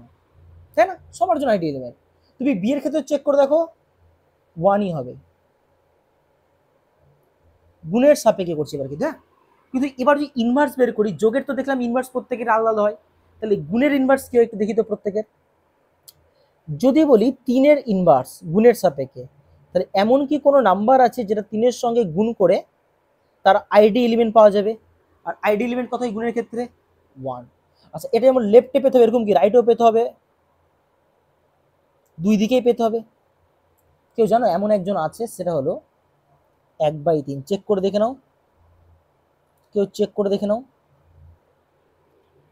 তাই না? সবার জন্য আইডি এলিমেন্ট। তুমি বি এর ক্ষেত্রে চেক করে দেখো 1ই হবে, গুণের সাপেক্ষে করছি এবার, কিন্তু হ্যাঁ, কিন্তু এবার যদি ইনভার্স বের করি, যোগের তো দেখলাম ইনভার্স প্রত্যেকের আলাদা হয়, তাহলে গুণের ইনভার্স কি হয় একটু দেখি তো প্রত্যেকের। যদি বলি 3-এর ইনভার্স গুণের সাপেক্ষে, তাহলে এমন কি কোনো নাম্বার আছে যেটা 3-এর সঙ্গে গুণ করে তার আইডি এলিমেন্ট পাওয়া যাবে? আর আইডি এলিমেন্ট কত হয় গুণের ক্ষেত্রে? 1। আচ্ছা, এটা যেমন লেফটে পেতে হবে, এরকম কি রাইটেও পেতে হবে? দুই দিকেই পেতে হবে। কেউ জানো এমন একজন আছে, সেটা হলো 1/3। চেক করে দেখে নাও, কেউ চেক করে দেখে নাও।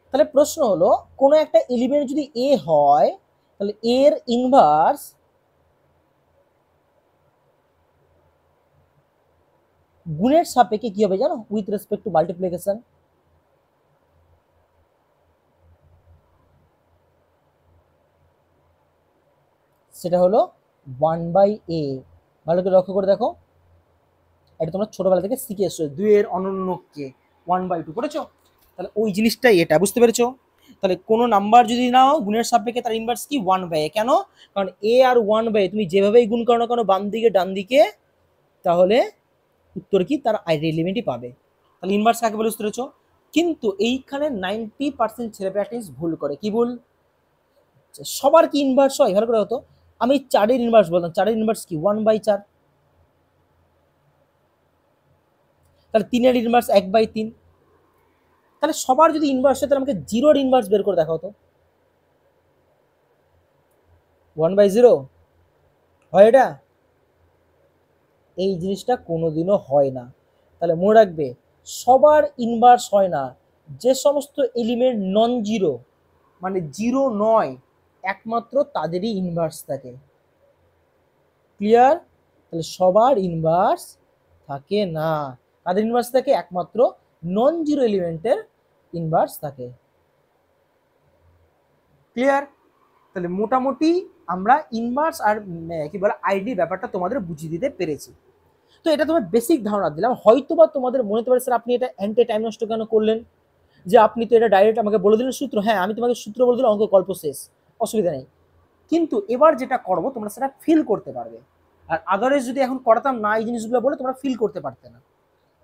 তাহলে প্রশ্ন হলো, কোনো একটা এলিমেন্ট যদি এ হয়, তাহলে এর ইনভার্স গুণের সাপেক্ষে কি হবে জানো? With respect two multiplication. সেটা হলো 1/a। ভালো করে লক্ষ্য করে দেখো, এটা তোমরা ছোটবেলা থেকে শিখে এসছো, 2-এর অনন্যকে 1/2 করেছো, তাহলে ওই জিনিসটাই এটা, বুঝতে পেরেছো? তাহলে কোনো নাম্বার যদি নাও গুণের সাপেক্ষে, তার ইনভার্স কি? 1/a। কেন? কারণ a আর 1/a তুমি যেভাবেই গুণ করো না কেন, বাম দিকে ডান দিকে তাহলে উত্তর কি, তার আইডি এলিমেন্টই পাবে। তাহলে ইনভার্স কাকে বলে বুঝতে পেরেছো? কিন্তু এইখানে 90% ছেলে প্র্যাকটিস ভুল করে। কি ভুল? সবার কি ইনভার্স হয়? ভালো করে হতো, আমি 4-এর ইনভার্স বললাম, 4-এর ইনভার্স কি 1/4, তাহলে 3-এর ইনভার্স 1/3। তাহলে সবার যদি ইনভার্স হয় তাহলে আমাকে 0-এর ইনভার্স বের করে দেখাও তো। 1/0 হয় এটা? এই জিনিসটা কোনোদিনও হয় না। তাহলে মনে রাখবে, সবার ইনভার্স হয় না। যে সমস্ত এলিমেন্ট নন জিরো, মানে জিরো নয়, একমাত্র তাদেরই ইনভার্স থাকে। ক্লিয়ার? তাহলে সবার ইনভার্স থাকে না। তাদের ইনভার্স থাকে? একমাত্র নন জিরো এলিমেন্টের ইনভার্স থাকে। ক্লিয়ার? তাহলে মোটামুটি আমরা ইনভার্স আর কি বলে আইডি ব্যাপারটা তোমাদের বুঝিয়ে দিতে পেরেছি। তো এটা তোমার বেসিক ধারণা দিলাম। হয়তোবা তোমাদের মনে হতে পারে স্যার আপনি এটা এন্টে টাইম নষ্ট কেন করলেন, যে আপনি তো এটা ডাইরেক্ট আমাকে বলে দিলেন সূত্র। হ্যাঁ, আমি তোমাকে সূত্র বলে দিলাম, অঙ্ক গল্প শেষ, অসুবিধা নেই। কিন্তু এবার যেটা করবো তোমরা সেটা ফিল করতে পারবে। আর আদারওয়াইজ যদি এখন করাতাম না এই জিনিসগুলো বলে, তোমরা ফিল করতে পারতে না।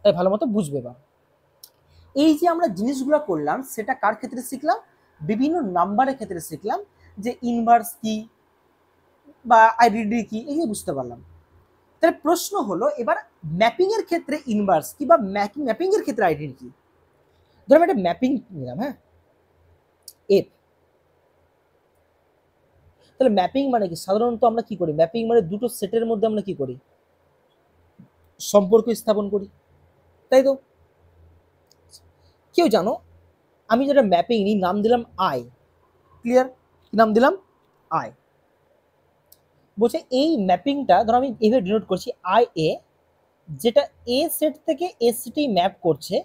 তাই ভালো মতো বুঝবে। বা এই যে আমরা জিনিসগুলো করলাম সেটা কার ক্ষেত্রে শিখলাম? বিভিন্ন নাম্বারের ক্ষেত্রে শিখলাম, যে ইনভার্স কি বা আইডেন্টি কি, এই যে বুঝতে পারলাম। তাহলে প্রশ্ন হলো এবার ম্যাপিং এর ক্ষেত্রে ইনভার্স কি বা ম্যাপিং এর ক্ষেত্রে আইডেন্টি কি। ধরো আমি একটা ম্যাপিং নিলাম, হ্যাঁ, এফ। তাহলে ম্যাপিং মানে কি? সাধারণত আমরা কি করি? ম্যাপিং মানে দুটো সেটের মধ্যে আমরা কি করি? সম্পর্ক স্থাপন করি, তাই তো? কেউ জানো, আমি যেটা ম্যাপিং নিই নাম দিলাম আই। ক্লিয়ার? নাম দিলাম আই। বলছে এই ম্যাপিংটা ধরো আমি এভাবে ডিনোট করছি আই এ, যেটা এ সেট থেকে এ সেটেই ম্যাপ করছে,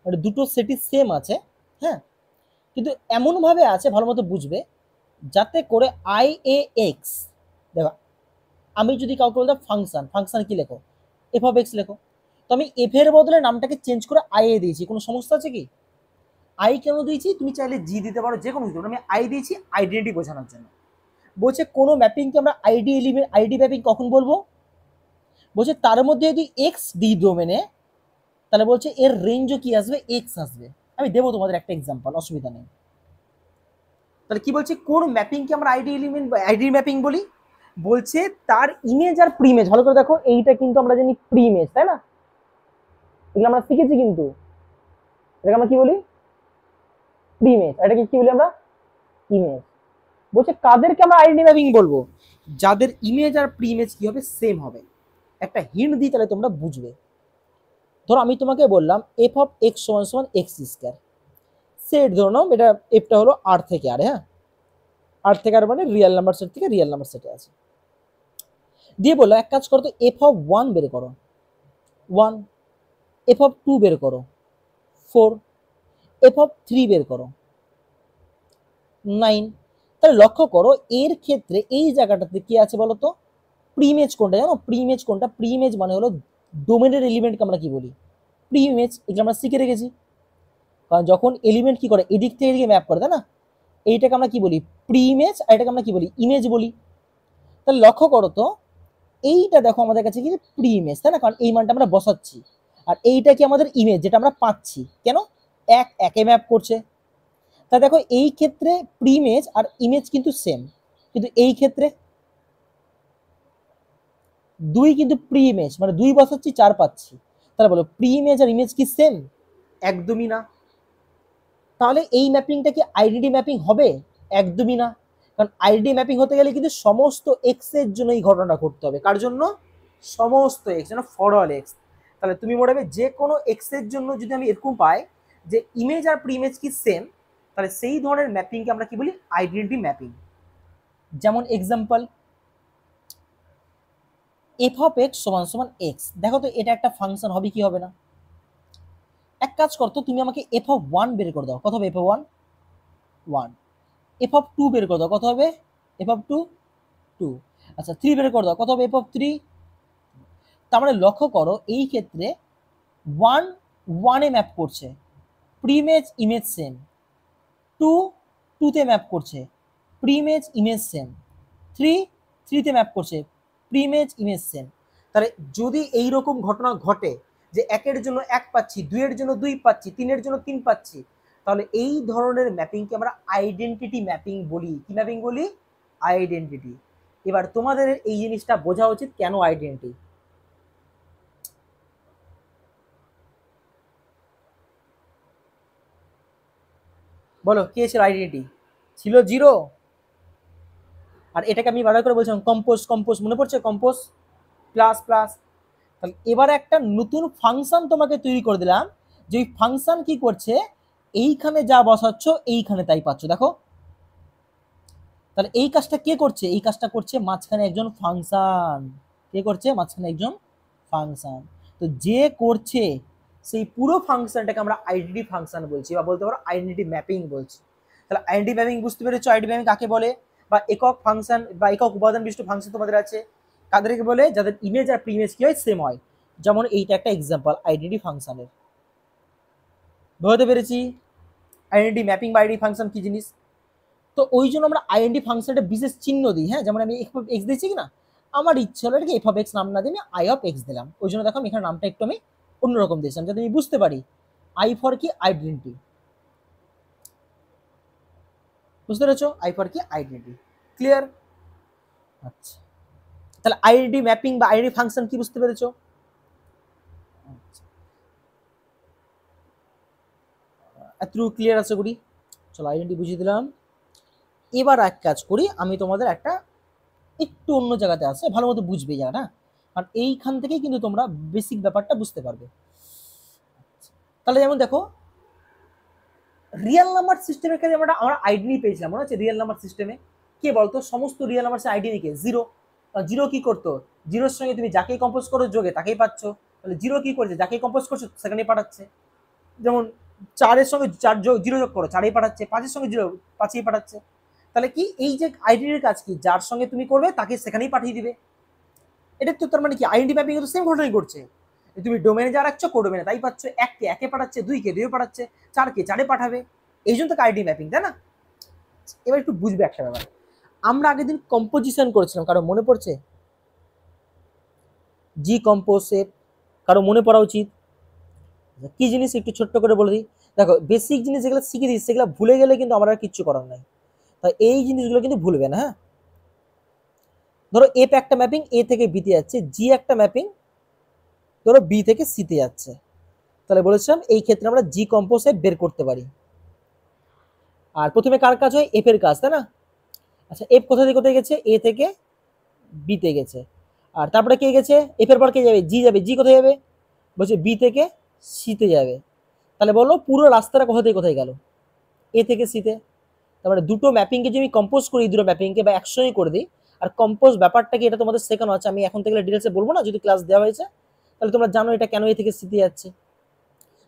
মানে দুটো সেটই সেম আছে, হ্যাঁ, কিন্তু এমনভাবে আছে, ভালো মতো বুঝবে, যাতে করে আই এ এক্স, দেখো আমি যদি কাউকে বলতাম ফাংশন, ফাংশন কি লেখো? এফ অফ এক্স লেখো। তো আমি এফ এর বদলে নামটাকে চেঞ্জ করে আই এ দিয়েছি, কোনো সমস্যা আছে কি? আই কেন দিয়েছি? তুমি চাইলে জি দিতে পারো, যে কোনো দিতে পারো। আমি আই দিয়েছি আইডেন্টি বোঝানোর জন্য। বলছে কোনো ম্যাপিংকে আমরা আইডি এলিমেন্ট, আইডি ম্যাপিং কখন বলবো? বলছে তার মধ্যে যদি এক্স ডি ডোমেনে, তাহলে বলছে এর রেঞ্জও কি আসবে? এক্স আসবে। আমি দেবো তোমাদের একটা এক্সাম্পল, অসুবিধা নেই। তাহলে কি বলছে, কোন ম্যাপিংকে আমরা আইডি এলিমেন্ট বা আইডি ম্যাপিং বলি? বলছে তার ইমেজ আর প্রিমেজ। ভালো করে দেখো, এইটা কিন্তু আমরা জানি প্রিমেজ, তাই না? এগুলো আমরা শিখেছি, কিন্তু এটাকে আমরা কি বলি? প্রিমেজ। এটাকে কি বলি আমরা? ইমেজ। বলছে কাদেরকে আমরা আইডি ম্যাপিং বলবো? যাদের ইমেজ আর প্রিমেজ কি হবে? সেম হবে। একটা হিন্ট দিই তাহলে তোমরা বুঝবে। ধরো আমি তোমাকে বললাম এফ অফ এক্স সমান সমান এক্স স্কয়ার, সেট ধরে নাও এটা, এফটা হলো আর থেকে আর, হ্যাঁ, আর থেকে আর মানে রিয়েল নাম্বার সেট থেকে রিয়েল নাম্বার সেটে আছে। দিয়ে বললো এক কাজ করো তো, এফ অফ 1 বের করো 1, এফ অফ 2 বের করো 4, এফ অফ 3 বের করো 9। তাহলে লক্ষ্য করো এর ক্ষেত্রে এই জায়গাটাতে কি আছে বলো তো? প্রিমেজ কোনটা জানো? প্রিমেজ কোনটা? প্রিমেজ মানে হলো ডোমেনের এলিমেন্টকে আমরা কি বলি? প্রিমেজ। এগুলো আমরা শিখে রেখেছি, কারণ যখন এলিমেন্ট কি করে এদিক থেকে এদিকে ম্যাপ করে, তাই না? এইটাকে আমরা কি বলি? প্রিমেজ। আর এটাকে আমরা কি বলি? ইমেজ বলি। তাহলে লক্ষ্য করো তো, এইটা দেখো আমাদের কাছে কি প্রি ইমেজ, তাই না? কারণ এই মানটা আমরা বসাচ্ছি। আর এইটা কি আমাদের ইমেজ, যেটা আমরা পাচ্ছি। কেন? এক একে ম্যাপ করছে। তা দেখো এই ক্ষেত্রে প্রি ইমেজ আর ইমেজ কিন্তু সেম, কিন্তু এই ক্ষেত্রে দুই কিন্তু প্রি ইমেজ, মানে দুই বসাচ্ছি 4 পাচ্ছি। তাহলে বলো প্রি ইমেজ আর ইমেজ কি সেম? একদমই না। তাহলে এই ম্যাপিংটা কি আইডেন্টি ম্যাপিং হবে? একদমই না। কারণ আইডেন্টি ম্যাপিং হতে গেলে কিন্তু সমস্ত এক্স এর জন্য এই ঘটনাটা ঘটতে হবে। কার জন্য? সমস্ত এক্স, যেন ফর অল এক্স। তাহলে তুমি মনে হবে যে কোনো এক্স এর জন্য যদি আমি এরকম পাই যে ইমেজ আর প্রিমেজ কি সেম, তাহলে সেই ধরনের ম্যাপিংকে আমরা কি বলি? Identity mapping. যেমন এক্সাম্পল, এফ অফ এক্স সমান সমান এক্স। দেখো তো এটা একটা ফাংশন হবে কি হবে না? এক কাজ করতো, তুমি আমাকে এফ অফ 1 বের করে দাও, কত হবে? F of 1 1। এফ অফ 2 বের করে দাও, কত হবে? F of 2 2। আচ্ছা 3 বের করে দাও, কত হবে? F of 3। তার মানে লক্ষ্য করো এই ক্ষেত্রে 1 1 এ ম্যাপ করছে, প্রিমেজ ইমেজ সেম। 2 2 তে ম্যাপ করছে, প্রিমেজ ইমেজ সেম। 3 3 তে ম্যাপ করছে, প্রিমেজ ইমেজ সেম। তাহলে যদি এই রকম ঘটনা ঘটে যে একের জন্য এক পাচ্ছি, দুইয়ের জন্য দুই পাচ্ছি, তিনের জন্য তিন পাচ্ছি, তাহলে এই ধরনের ম্যাপিংকে আমরা আইডেন্টিটি ম্যাপিং বলি। কি ম্যাপিং বলি? আইডেন্টিটি। এবার তোমাদের এই জিনিসটা বোঝা উচিত কেন আইডেন্টিটি। বলো কে ছিল আইডেন্টিটি? ছিল জিরো। আর এটাকে আমি বারবার করে বলছিলাম কম্পোজ কম্পোজ, মনে পড়ছে? Compose plus plus. তাহলে এবার একটা নতুন ফাংশন তোমাকে তৈরি করে দিলাম, যে ওই ফাংশন কি করছে, এইখানে যা বসাচ্ছ এইখানে তাই পাচ্ছ। দেখো তাহলে এই কাজটা কে করছে? এই কাজটা করছে মাঝখানে একজন ফাংশন। কে করছে? মাঝখানে একজন ফাংশন। তো যে করছে সেই পুরো ফাংশনটাকে আমরা আইডেন্টিটি ফাংশন বলছি, বা বলতে পারো আইডেন্টিটি ম্যাপিং বলছি। তাহলে আইডেন্টিটি ম্যাপিং বুঝতে পেরেছো আইডেন্টিটি ম্যাপিং কাকে বলে? বা একক ফাংশন বা একক উপাদান বিশিষ্ট ফাংশন তোমাদের আছে, কাদেরকে বলে? যাদের ইমেজ আর প্রিমেজ কি হয়? সেম হয়। যেমন এইটা একটা এক্সাম্পল আইডেন্টিটি ফাংশনের। বুঝতে পেরেছি আইডেন্টিটি ম্যাপিং বা আইডেন্টিটি ফাংশন কি জিনিস। তো ওই জন্য আমরা আইডেন্টিটি ফাংশনটা বিশেষ চিহ্ন দিই। হ্যাঁ, যেমন আমি এফ অফ এক্স দিচ্ছি কি না, আমার ইচ্ছে হলো এটাকে এফ অফ এক্স নাম না দিয়ে আমি আই অফ এক্স দিলাম। ওই জন্য দেখো আমি এখানে নামটা একটু আমি অন্যরকম দিয়েছিলাম, যাতে আমি বুঝতে পারি আই ফর কি? আইডেন্টিটি। বুঝতে পেরেছো? আই ফর কি? আইডেন্টিটি। ক্লিয়ার? আচ্ছা, তাহলে আইডেন্টিটি ম্যাপিং বা আইডেন্টিটি ফাংশন কি বুঝতে পেরেছো? এতটুকু ক্লিয়ার আছে করি? চলো আইডেন্টিটি বুঝিয়ে দিলাম। এবার এক কাজ করি, আমি তোমাদের একটা একটু অন্য জায়গাতে আছে, ভালো মতো বুঝবে এই জায়গাটা, কারণ এইখান থেকেই কিন্তু তোমরা বেসিক ব্যাপারটা বুঝতে পারবে। তাহলে যেমন দেখো রিয়েল নাম্বার সিস্টেমের ক্ষেত্রে আমরা আইডেন্টি পেয়েছিলাম, মনে হচ্ছে? রিয়েল নাম্বার সিস্টেমে কে বলতো? সমস্ত রিয়েল নাম্বার আইডেন্টি কে? জিরো। জিরো কি করতো? জিরোর সঙ্গে তুমি যাকেই কম্পোজ করো যোগে তাকেই পাচ্ছ। তাহলে জিরো কি করছে? যাকেই কম্পোজ করছো সেখানেই পাঠাচ্ছে। যেমন চারের সঙ্গে চার জিরো যোগ করো, চারেই পাঠাচ্ছে। পাঁচের সঙ্গে জিরো, পাঁচেই পাঠাচ্ছে। তাহলে কি এই যে আইডেন্টিটির কাজ কি? যার সঙ্গে তুমি করবে তাকে সেখানেই পাঠিয়ে দিবে। এটা তো তার মানে কি আইডেন্টি ম্যাপিং তো সেম ঘটনাই করছে। তুমি ডোমেনে যা রাখছো কোডোমেনে তাই পাচ্ছ, এককে একে পাঠাচ্ছে, দুইকে দুইয়ে পাঠাচ্ছে, চারকে চারে পাঠাবে। এই জন্য তো আইডেন্টি ম্যাপিং, তাই না? এবার একটু বুঝবে একটা ব্যাপার। আমরা আগের দিন কম্পোজিশন করেছিলাম, কারো মনে পড়ছে? জি কম্পোজের কারো মনে পড়া উচিত। কি জিনিস একটু ছোট্ট করে বলে দিই। দেখো বেসিক জিনিস যেগুলো শিখে দিই সেগুলো ভুলে গেলে কিন্তু আমার আর কিচ্ছু করার নাই। তাই এই জিনিসগুলো কিন্তু ভুলবে না। হ্যাঁ, ধরো এফ একটা ম্যাপিং এ থেকে বিতে যাচ্ছে, জি একটা ম্যাপিং ধরো বি থেকে সিতে যাচ্ছে। তাহলে বলেছিলাম এই ক্ষেত্রে আমরা জি কম্পোজে বের করতে পারি। আর প্রথমে কার কাজ হয়? এফ এর কাজ, তাই না? আচ্ছা, এফ কোথা থেকে কোথায় গেছে? এ থেকে বিতে গেছে। আর তারপরে কে গেছে? এফ এর পর কে যাবে? জি যাবে। জি কোথায় যাবে? বলছে বি থেকে সিতে যাবে। তাহলে বলো পুরো রাস্তাটা কোথা থেকে কোথায় গেল? এ থেকে সিতে। তারপরে দুটো ম্যাপিংকে যদি আমি কম্পোজ করি, দুটো ম্যাপিংকে বা একসঙ্গে করে দিই, আর কম্পোজ ব্যাপারটা কি এটা তোমাদের শেখানো আছে, আমি এখন থেকে ডিটেলসে বলবো না, যদি ক্লাস দেওয়া হয়েছে তাহলে তোমরা জানো এটা কেন এ থেকে সিতে যাচ্ছে।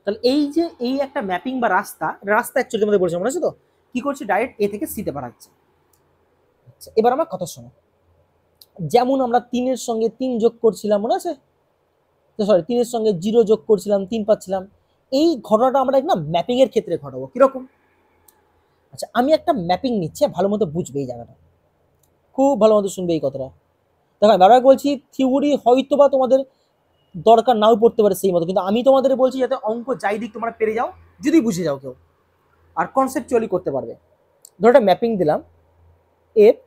তাহলে এই যে এই একটা ম্যাপিং বা রাস্তা, রাস্তা অ্যাকচুয়ালি তোমাদের বলছে, মনে আছে তো? কি করছে? ডাইরেক্ট এ থেকে সিতে পাঠাচ্ছে। আচ্ছা, এবার আমার কথা শোনো। যেমন আমরা 3-এর সঙ্গে 3 যোগ করছিলাম, মনে আছে? সরি, 3-এর সঙ্গে 0 যোগ করছিলাম, 3 পাচ্ছিলাম। এই ঘটনাটা আমরা না ম্যাপিং এর ক্ষেত্রে ঘটাবো। কিরকম? আচ্ছা, আমি একটা ম্যাপিং নিচ্ছি, ভালো মতো বুঝবে এই জায়গাটা, খুব ভালো মতো শুনবে এই কথাটা। দেখো আমি বারবার বলছি, থিওরি হয়তো বা তোমাদের দরকার নাও পড়তে পারে সেই মতো, কিন্তু আমি তোমাদের বলছি যাতে অঙ্ক যাই দিক তোমরা পেরে যাও, যদি বুঝে যাও কেউ, আর কনসেপচুয়ালি করতে পারবে। ধরো একটা ম্যাপিং দিলাম, এফ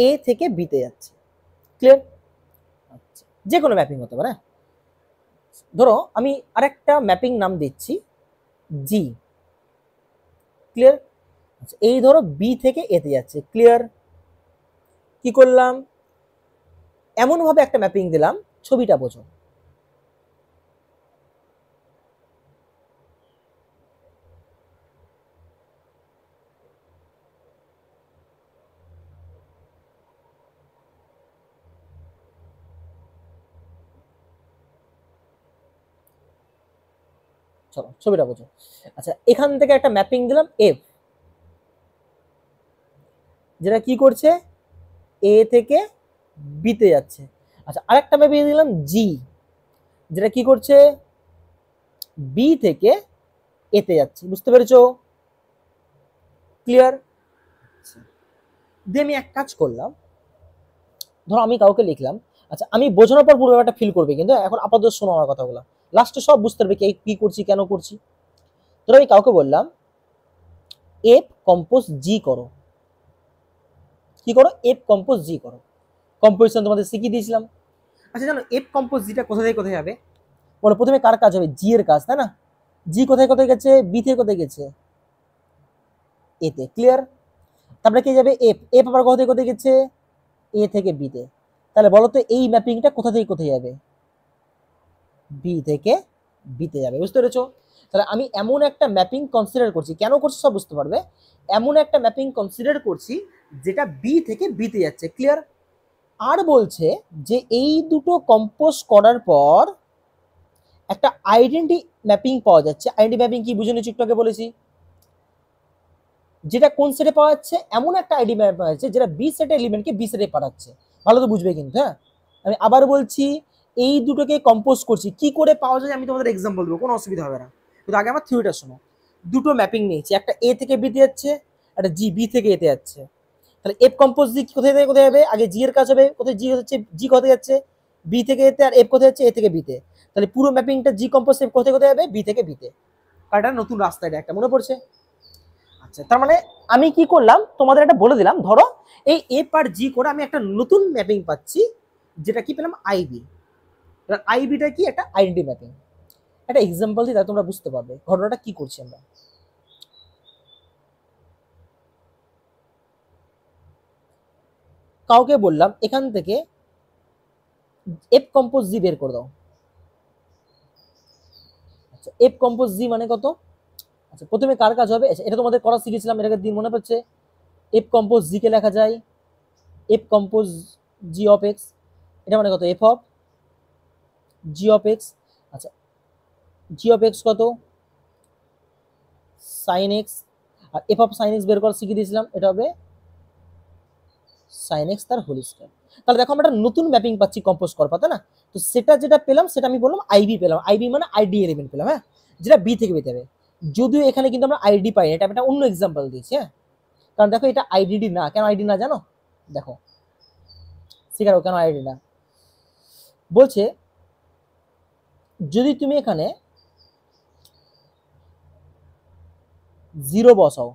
এ থেকে বিতে যাচ্ছে। ক্লিয়ার? আচ্ছা, যে কোনো ম্যাপিং হতে পারে। ধরো আমি আরেকটা ম্যাপিং নাম দিচ্ছি জি। ক্লিয়ার? আচ্ছা, এই ধরো বি থেকে এতে যাচ্ছে। ক্লিয়ার? কি করলাম? এমন ভাবে একটা ম্যাপিং দিলাম, ছবিটা বোঝো। চলো ছবিটা বোঝো। আচ্ছা, এখান থেকে একটা ম্যাপিং দিলাম এফ, যেটা কি করছে? এ থেকে বিতে যাচ্ছে। আচ্ছা, আরেকটা ম্যাপিং দিলাম জি, যেটা কি করছে? বি থেকে এতে যাচ্ছে। বুঝতে পেরেছো? ক্লিয়ার? দিয়ে আমি এক কাজ করলাম, ধরো আমি কাউকে লিখলাম, আচ্ছা, আমি বোঝানোর পর পুরো ব্যাপারটা ফিল করবে, কিন্তু এখন আপাতত শোনো আমার কথাগুলো, লাস্টে সব বুঝতে পারবে কি করছি, কেন করছি। ধরো আমি কাউকে বললাম এফ কম্পোজ জি করো, কি করো, এফ কম্পোজ জি করো, কম্পোজিশন তোমাদের শিখিয়ে দিয়েছিলাম। আচ্ছা জানো এফ কম্পোজ জিটা কোথা থেকে কোথায় যাবে? বলো প্রথমে কার কাজ হবে? জি এর কাজ, তাই না? জি কোথায় কোথায় গেছে? বি থেকে কোথায় গেছে? এতে, ক্লিয়ার? তারপরে কি যাবে? এফ, এফ আবার কোথা থেকে কোথায় গেছে? এ থেকে বিতে। তাহলে বলো তো এই ম্যাপিংটা কোথা থেকে কোথায় যাবে? বি থেকে বিতে যাবে, বুঝতে পেরেছো? তাহলে আমি এমন একটা ম্যাপিং কনসিডার করছি, কেন করছি সব বুঝতে পারবে। এমন একটা ম্যাপিং কনসিডার করছি যেটা বি থেকে বিতে যাচ্ছে, ক্লিয়ার? আর বলছে যে এই দুটো কম্পোজ করার পর একটা আইডেন্টি ম্যাপিং পাওয়া যাচ্ছে। আইডেন্টি ম্যাপিং কি বুঝে নিচ্ছি, একটু আগে বলেছি, যেটা কোন সেটে পাওয়া যাচ্ছে, এমন একটা আইডি ম্যাপ পাওয়া যাচ্ছে যেটা বি সেটের এলিমেন্টকে বি সেটে পাঠাচ্ছে। ভালো তো বুঝবে কিন্তু, হ্যাঁ। আমি আবার বলছি, এই দুটোকে কম্পোজ করছি, কি করে পাওয়া যায় আমি তোমাদের এক্সাম্পল দেবো, কোনো অসুবিধা হবে না। কিন্তু আগে আমার থিওরিটা শোনো। দুটো ম্যাপিং নিয়েছি, একটা এ থেকে বিতে যাচ্ছে, একটা জি বি থেকে এতে যাচ্ছে। তাহলে এফ কম্পোজ জি কোথায় থেকে কোথায় যাবে? আগে জি এর কাজ হবে, কোথায় জি হচ্ছে, জি কোথায় যাচ্ছে? বি থেকে এতে, আর এফ কোথায় যাচ্ছে? এ থেকে বিতে। তাহলে পুরো ম্যাপিংটা জি কম্পোজ এফ কোথায় কোথায় যাবে? বি থেকে বিতে। কারণ এটা নতুন রাস্তা, এটা একটা মনে পড়ছে। আচ্ছা, তার মানে আমি কি করলাম তোমাদের এটা বলে দিলাম, ধরো এই এফ আর জি করে আমি একটা নতুন ম্যাপিং পাচ্ছি, যেটা কি পেলাম? আইবি। আইবিটা কি? একটা আইডেন্টি ম্যাপিং। একটা এক্সাম্পল দিই, তাহলে তোমরা বুঝতে পারবে ঘটনাটা কি করছি আমরা। কাউকে বললাম এখান থেকে এফ কম্পোজ জি বের করে দাও। আচ্ছা, এফ কম্পোজ জি মানে কত? আচ্ছা, প্রথমে কার কাজ হবে? এটা তোমাদের করা শিখেছিলাম, এটাকে দিন মনে পড়ছে। এফ কম্পোজ জি কে লেখা যায় f compose g of x. এটা মানে কত? F of g of x. আচ্ছা, জি অফ এক্স কত? Sine x. আর এফ অফ সাইন এক্স বের করা শিখিয়ে দিয়েছিলাম, এটা হবে সাইন এক্স তার হোল স্কয়ার। তাহলে দেখো আমরা একটা নতুন ম্যাপিং পাচ্ছি কম্পোজ করার পর, তাই না? তো সেটা যেটা পেলাম সেটা আমি বললাম আইবি পেলাম। আইবি মানে আইডি এলিমেন্ট পেলাম, হ্যাঁ, যেটা বি থেকে পেতে হবে। যদিও এখানে কিন্তু আমরা আইডি পাই, এটা আমি একটা অন্য এক্সাম্পল দিয়েছি, হ্যাঁ। কারণ দেখো এটা আইডিডি না, কেন আইডি না জানো? দেখো শিখাবো কেন আইডি না। বলছে যদি তুমি এখানে জিরো বসাও,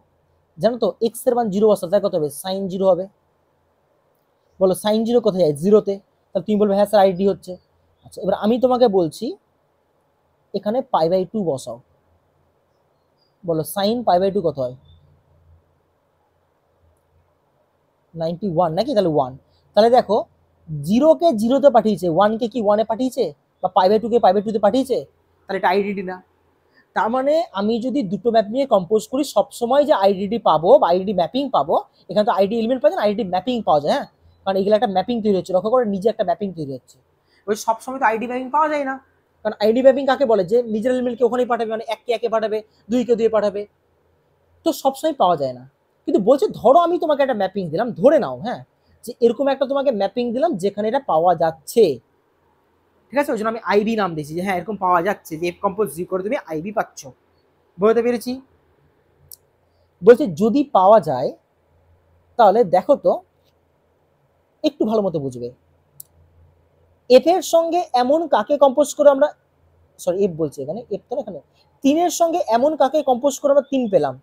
জানো তো এক্স এর মান জিরো বসাও, তাই কত হবে? সাইন জিরো হবে। বলো সাইন জিরো কোথায় যায়? জিরোতে। তাহলে তুমি বলবে হ্যাঁ স্যার আইডি হচ্ছে। আচ্ছা, এবার আমি তোমাকে বলছি এখানে পাই বাই টু বসাও। বলো সাইন পাই বাই টু কত হয়? 91 নাকি? তাহলে 1। তাহলে দেখো জিরোকে জিরোতে পাঠিয়েছে, ওয়ানকে কি ওয়ানে পাঠিয়েছে, বা পাই বাই টুকে পাই বাই টুতে পাঠিয়েছে? তাহলে এটা আইডেন্টি না। তার মানে আমি যদি দুটো ম্যাপ নিয়ে কম্পোজ করি, সবসময় যে আইডেন্টি পাবো বা আইডেন্টি ম্যাপিং পাবো, এখানে তো আইডি এলিমেন্ট পাওয়া যায় না, আইডেন্টি ম্যাপিং পাওয়া যায়, হ্যাঁ। কারণ এগুলো একটা ম্যাপিং তৈরি হচ্ছে, লক্ষ্য করে নিজে একটা ম্যাপিং তৈরি হচ্ছে। ওই সবসময় তো আইডি ম্যাপিং পাওয়া যায় না। কারণ আইডি ম্যাপিং কাকে বলে? যে নিজের এলিমেন্টকে ওখানেই পাঠাবে, মানে এককে একে পাঠাবে, দুইকে দুই পাঠাবে। তো সবসময় পাওয়া যায় না। কিন্তু বলছে ধরো আমি তোমাকে একটা ম্যাপিং দিলাম, ধরে নাও, হ্যাঁ, যে এরকম একটা তোমাকে ম্যাপিং দিলাম যেখানে এটা পাওয়া যাচ্ছে, ঠিক আছে? ওই জন্য আমি আইবি নাম দিয়েছি, যে হ্যাঁ এরকম পাওয়া যাচ্ছে, যে এফ কম্পোজ জি করে তুমি আইবি পাচ্ছ। বুঝতে পেরেছি? বলছে যদি পাওয়া যায় তাহলে দেখো তো, একটু ভালো মতো বুঝবে। এফ এর সঙ্গে এমন কাকে কম্পোজ করে আমরা, সরি এফ বলছি এখানে, এফ তো এখানে, তিনের সঙ্গে এমন কাকে কম্পোজ করে আমরা তিন পেলাম?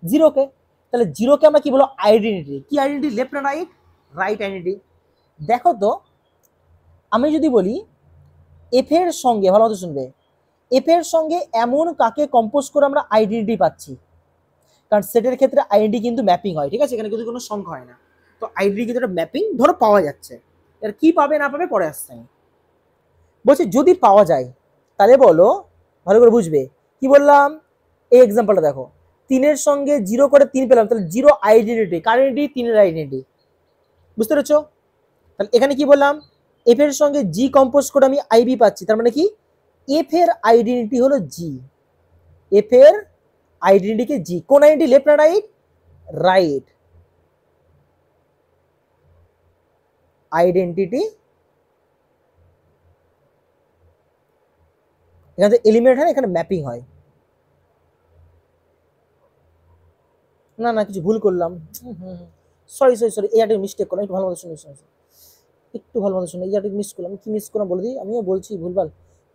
জিরোকে। তাহলে জিরোকে আমরা কি বলবো? আইডেন্টিটি। কি আইডেন্টিটি? লেফট না রাইট? Right identity. দেখো তো আমি যদি বলি এফ এর সঙ্গে, ভালো মতো শুনবে, এফ এর সঙ্গে এমন কাকে কম্পোজ করে আমরা আইডেন্টিটি পাচ্ছি। কারণ সেটের ক্ষেত্রে আইডেন্টি কিন্তু ম্যাপিং হয়, ঠিক আছে? এখানে কিন্তু কোনো সংখ্যা হয় না। তো আইডেন্টি কিন্তু একটা ম্যাপিং ধরো পাওয়া যাচ্ছে। এর কি পাবে না পাবে পরে আসছে আমি বলছি। যদি পাওয়া যায় তাহলে বলো, ভালো করে বুঝবে কি বললাম। এই এক্সাম্পলটা দেখো, তিনের সঙ্গে জিরো করে তিন পেলাম, তাহলে জিরো আইডেন্টিটি, কার আইডেন্টি? তিনের আইডেন্টি। বুঝতে পেরেছো? তাহলে এখানে কি বললাম? এফ এর সঙ্গে জি কম্পোজ করে আমি আইবি পাচ্ছি, তার মানে কি এফ এর আইডেন্টিটি হলো জি। এফ এর আইডেন্টিটি কে জি। কোন আইডেন্টি? লেফট না রাইট? Right identity. এখানে এলিমেন্ট হয়, এখানে ম্যাপিং হয়। না না কিছু ভুল করলাম, সরি সরি সরি, এই একটা মিস্টেক করলাম, একটু ভালো মতো শুনে শুনে। একটু ভালো মতো শোনো, ইয়াটা মিস করলাম, কি মিস করলাম বলে দিই, আমিও বলছি ভুলভাল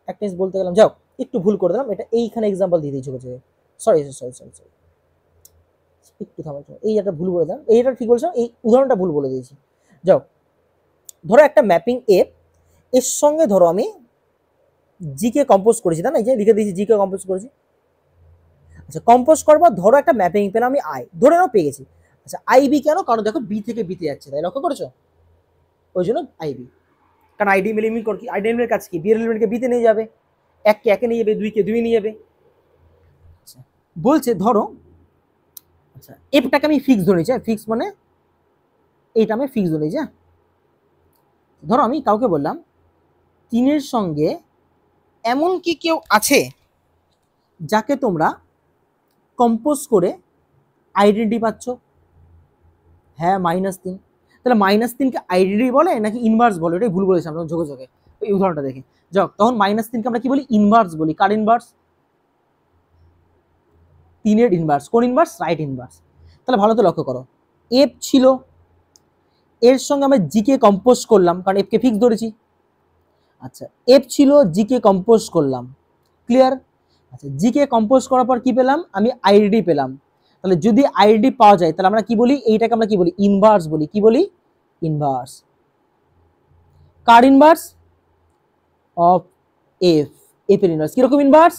একটা জিনিস বলতে গেলাম, যাও একটু ভুল করে দিলাম, এটা এইখানে এক্সাম্পল দিয়ে দিয়েছি বলছে, সরি সরি সরি সরি, একটু থামো, এই একটা ভুল বলে দিলাম, এইটা ঠিক বলছো, এই উদাহরণটা ভুল বলে দিয়েছি। যাও, ধরো একটা ম্যাপিং এফ, এর সঙ্গে ধরো আমি জি কে কম্পোজ করেছি, তাই না, এই যে লিখে দিয়েছি জি কে কম্পোজ করেছি। আচ্ছা, কম্পোজ করবার ধরো একটা ম্যাপিং পেলাম আমি আই, ধরে নাও পেয়ে গেছি। আচ্ছা, আইবি কেন? কারণ দেখো বি থেকে বিতে যাচ্ছে, তাই লক্ষ্য করেছো, ওই জন্য আইবি। কারণ আইডি এলিমেন্ট কি, আইডি এলিমেন্টের কাজ কি, বি এলিমেন্টকে বিতে নিয়ে যাবে, এককে একে নিয়ে যাবে, দুইকে দুই নিয়ে যাবে। আচ্ছা, বলছে ধরো, আচ্ছা এফটাকে আমি ফিক্স ধরে নিয়েছি, ফিক্স মানে এইটা আমি ফিক্স ধরে নিয়েছি। ধরো আমি কাউকে বললাম 3-এর সঙ্গে এমন কি কেউ আছে যাকে তোমরা কম্পোজ করে আইডেন্টি পাচ্ছ? হ্যাঁ, -3। তাহলে -3কে আইডেন্টি বলে নাকি ইনভার্স বলে? এটাই ভুল বলেছিলাম তখন যোগে যোগে, এই উদাহরণটা দেখে। যাক, তখন -3কে আমরা কি বলি? ইনভার্স বলি। কার ইনভার্স? 3-এর ইনভার্স। কোন ইনভার্স? Right inverse. তাহলে ভালো তো লক্ষ্য করো, এফ ছিল, এর সঙ্গে আমরা জি কে কম্পোজ করলাম, কারণ এফ কে ফিক্স ধরেছি। আচ্ছা, এফ ছিল, জি কে কম্পোজ করলাম, ক্লিয়ার? আচ্ছা, জি কে কম্পোজ করার পর কি পেলাম? আমি আইডি পেলাম। তাহলে যদি আইডি পাওয়া যায় তাহলে আমরা কি বলি? এইটাকে আমরা কি বলি? ইনভার্স বলি। কি বলি? Inverse. Car inverse? Of F. F এর ইনভার্স। কিরকম ইনভার্স?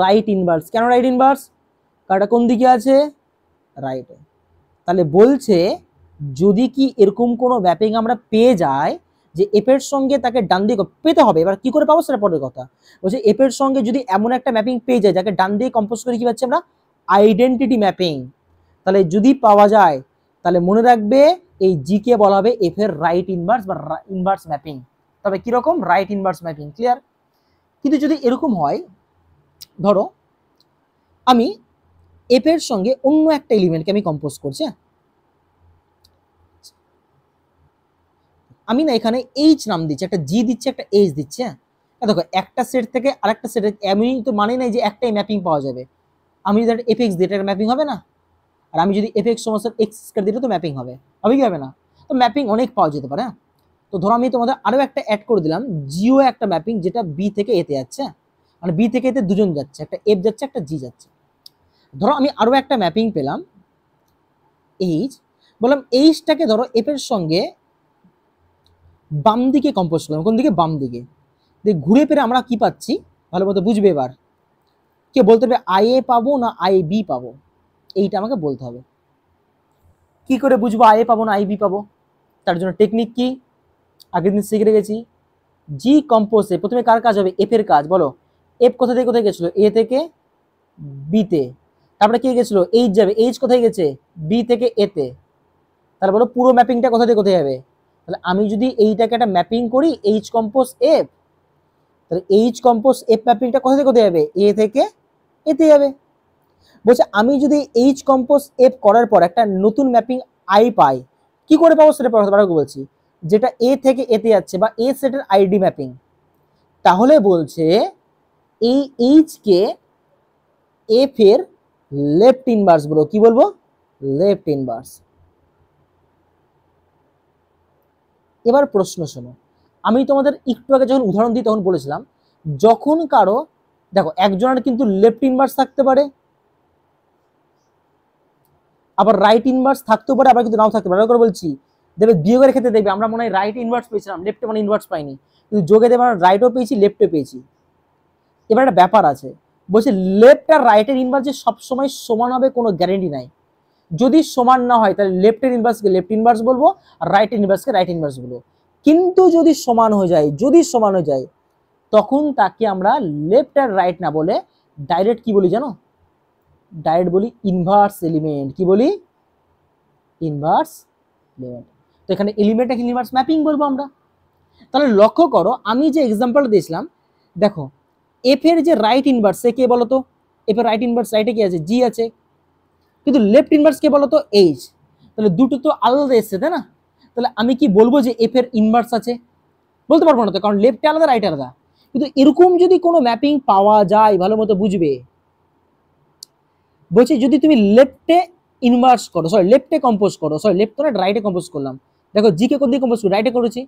Right inverse. কেন রাইট ইনভার্স? কারটা কোন দিকে আছে? রাইটে। তাহলে বলছে যদি কি এরকম কোনো ম্যাপিং আমরা পেয়ে যাই যে এফ এর সঙ্গে তাকে ডান দিকে পেতে হবে, এবার কি করে পাবো সেটা পরের কথা। বলছে এফ এর সঙ্গে যদি এমন একটা ম্যাপিং পেয়ে যায় যাকে ডান দিকে কম্পোজ করে কি পাচ্ছি আমরা? Identity mapping. তাহলে যদি পাওয়া যায় তাহলে মনে রাখবে এই জি কে বলা হবে এফ এর রাইট ইনভার্স বা ইনভার্স ম্যাপিং। তবে কিরকম? Right inverse mapping, clear? কিন্তু যদি এরকম হয়, ধরো আমি এফ এর সঙ্গে অন্য একটা এলিমেন্টকে আমি কম্পোজ করছি, আমি না এখানে এইচ নাম দিচ্ছি, একটা জি দিচ্ছি, একটা এইচ দিচ্ছি। হ্যাঁ, দেখো একটা সেট থেকে আরেকটা সেটে এমনি তো মানে নাই যে একটাই ম্যাপিং পাওয়া যাবে। আমি যদি একটা এফ এক্স দিই এটা ম্যাপিং হবে না, আর আমি যদি এফ এক্স সমস্ত এক্স স্কয়ার দিলে তো ম্যাপিং হবে, হবে কি হবে না? তো ম্যাপিং অনেক পাওয়া যেতে পারে। হ্যাঁ, তো ধরো আমি তোমাদের আরো একটা অ্যাড করে দিলাম, জিও একটা ম্যাপিং যেটা বি থেকে এতে যাচ্ছে, মানে বি থেকে এতে দুজন যাচ্ছে, একটা এফ যাচ্ছে, একটা জি যাচ্ছে। ধরো আমি আরো একটা ম্যাপিং পেলাম এইচ, বললাম এইচটাকে ধরো এফ এর সঙ্গে বাম দিকে কম্পোজ করলাম। কোন দিকে? বাম দিকে। ঘুরে ফিরে আমরা কি পাচ্ছি ভালো মতো বুঝবে। এবার কে বলতে হবে আই এ পাবো না আই বি পাবো? এইটা আমাকে বলতে হবে। কি করে বুঝবো আই এ পাবো না আই বি পাবো? তার জন্য টেকনিক কি? আগের দিন শিখে রেখেছি। জি কম্পোজে প্রথমে কার কাজ হবে? এফ এর কাজ। বলো, এফ কোথা থেকে কোথায় গেছিল? এ থেকে বিতে। তারপরে কে গেছিল? এইচ যাবে। এইচ কোথায় গেছে? বি থেকে এতে। তাহলে বলো পুরো ম্যাপিংটা কোথা থেকে কোথায় যাবে? তাহলে আমি যদি এইটাকে একটা ম্যাপিং করি এইচ কম্পোজ এফ, তাহলে এইচ কম্পোজ এফ ম্যাপিংটা কোথা থেকে কোথায় যাবে? এ থেকে এতে যাবে। বলছে আমি যদি এইচ কম্পোজ এফ করার পর একটা নতুন ম্যাপিং আই পাই, কি করে পাবো সেটা বলছি, যেটা এ থেকে এতে যাচ্ছে বা এ সেটের আইডি ম্যাপিং। তাহলে বলছে এই এইচ কে এফ এর লেফট ইনভার্স বলো। কি বলবো? Left inverse. এবার প্রশ্ন শোনো, আমি তোমাদের একটু আগে যখন উদাহরণ দিই তখন বলেছিলাম যখন কারো, দেখো একজনের কিন্তু লেফট ইনভার্স থাকতে পারে, আবার রাইট ইনভার্স থাকতেও পারে, আবার কিন্তু নাও থাকতে পারে। করে বলছি দেখবে বিয়োগের ক্ষেত্রে দেখবে আমরা মনে হয় রাইট ইনভার্স পেয়েছিলাম, লেফটে মানে ইনভার্স পাইনি, কিন্তু যোগে দেবে আমরা রাইটও পেয়েছি, লেফটে পেয়েছি। এবার একটা ব্যাপার আছে, বলছে লেফট আর রাইটের ইনভার্স যে সবসময় সমান হবে কোনো গ্যারেন্টি নাই। যদি সমান না হয় তাহলে লেফটের ইনভার্সকে লেফট ইনভার্স বলবো, আর রাইটের ইনভার্সকে রাইট ইনভার্স বলবো। কিন্তু যদি সমান হয়ে যায়, যদি সমান হয়ে যায়, তখন তাকে আমরা লেফট আর রাইট না বলে ডাইরেক্ট কি বলি জানো? ডাইরেক্ট বলি ইনভার্স এলিমেন্ট। কি বলি? Inverse element. তো এখানে এলিমেন্টটাকে ইনভার্স ম্যাপিং বলবো আমরা। তাহলে লক্ষ্য করো আমি যে এক্সাম্পলটা দিয়েছিলাম, দেখো এফ এর যে রাইট ইনভার্স সে কে বলতো? এফ এর রাইট ইনভার্স রাইটে কি আছে? জি আছে। কিন্তু লেফট ইনভার্স কে বলতো? এইচ। তাহলে দুটো তো আলাদা এসছে, তাই না? তাহলে আমি কি বলবো যে এফ এর ইনভার্স আছে? বলতে পারবো না তো, কারণ লেফটে আলাদা রাইট আলাদা। কিন্তু এরকম যদি কোনো ম্যাপিং পাওয়া যায় ভালো মতো বুঝবে। বলছি যদি তুমি লেফটে ইনভার্স করো, সরি লেফটে কম্পোজ করো, সরি লেফট করে রাইটে কম্পোজ করলাম, দেখো জি কে কোন দিকে কম্পোজ করি? রাইটে করেছি।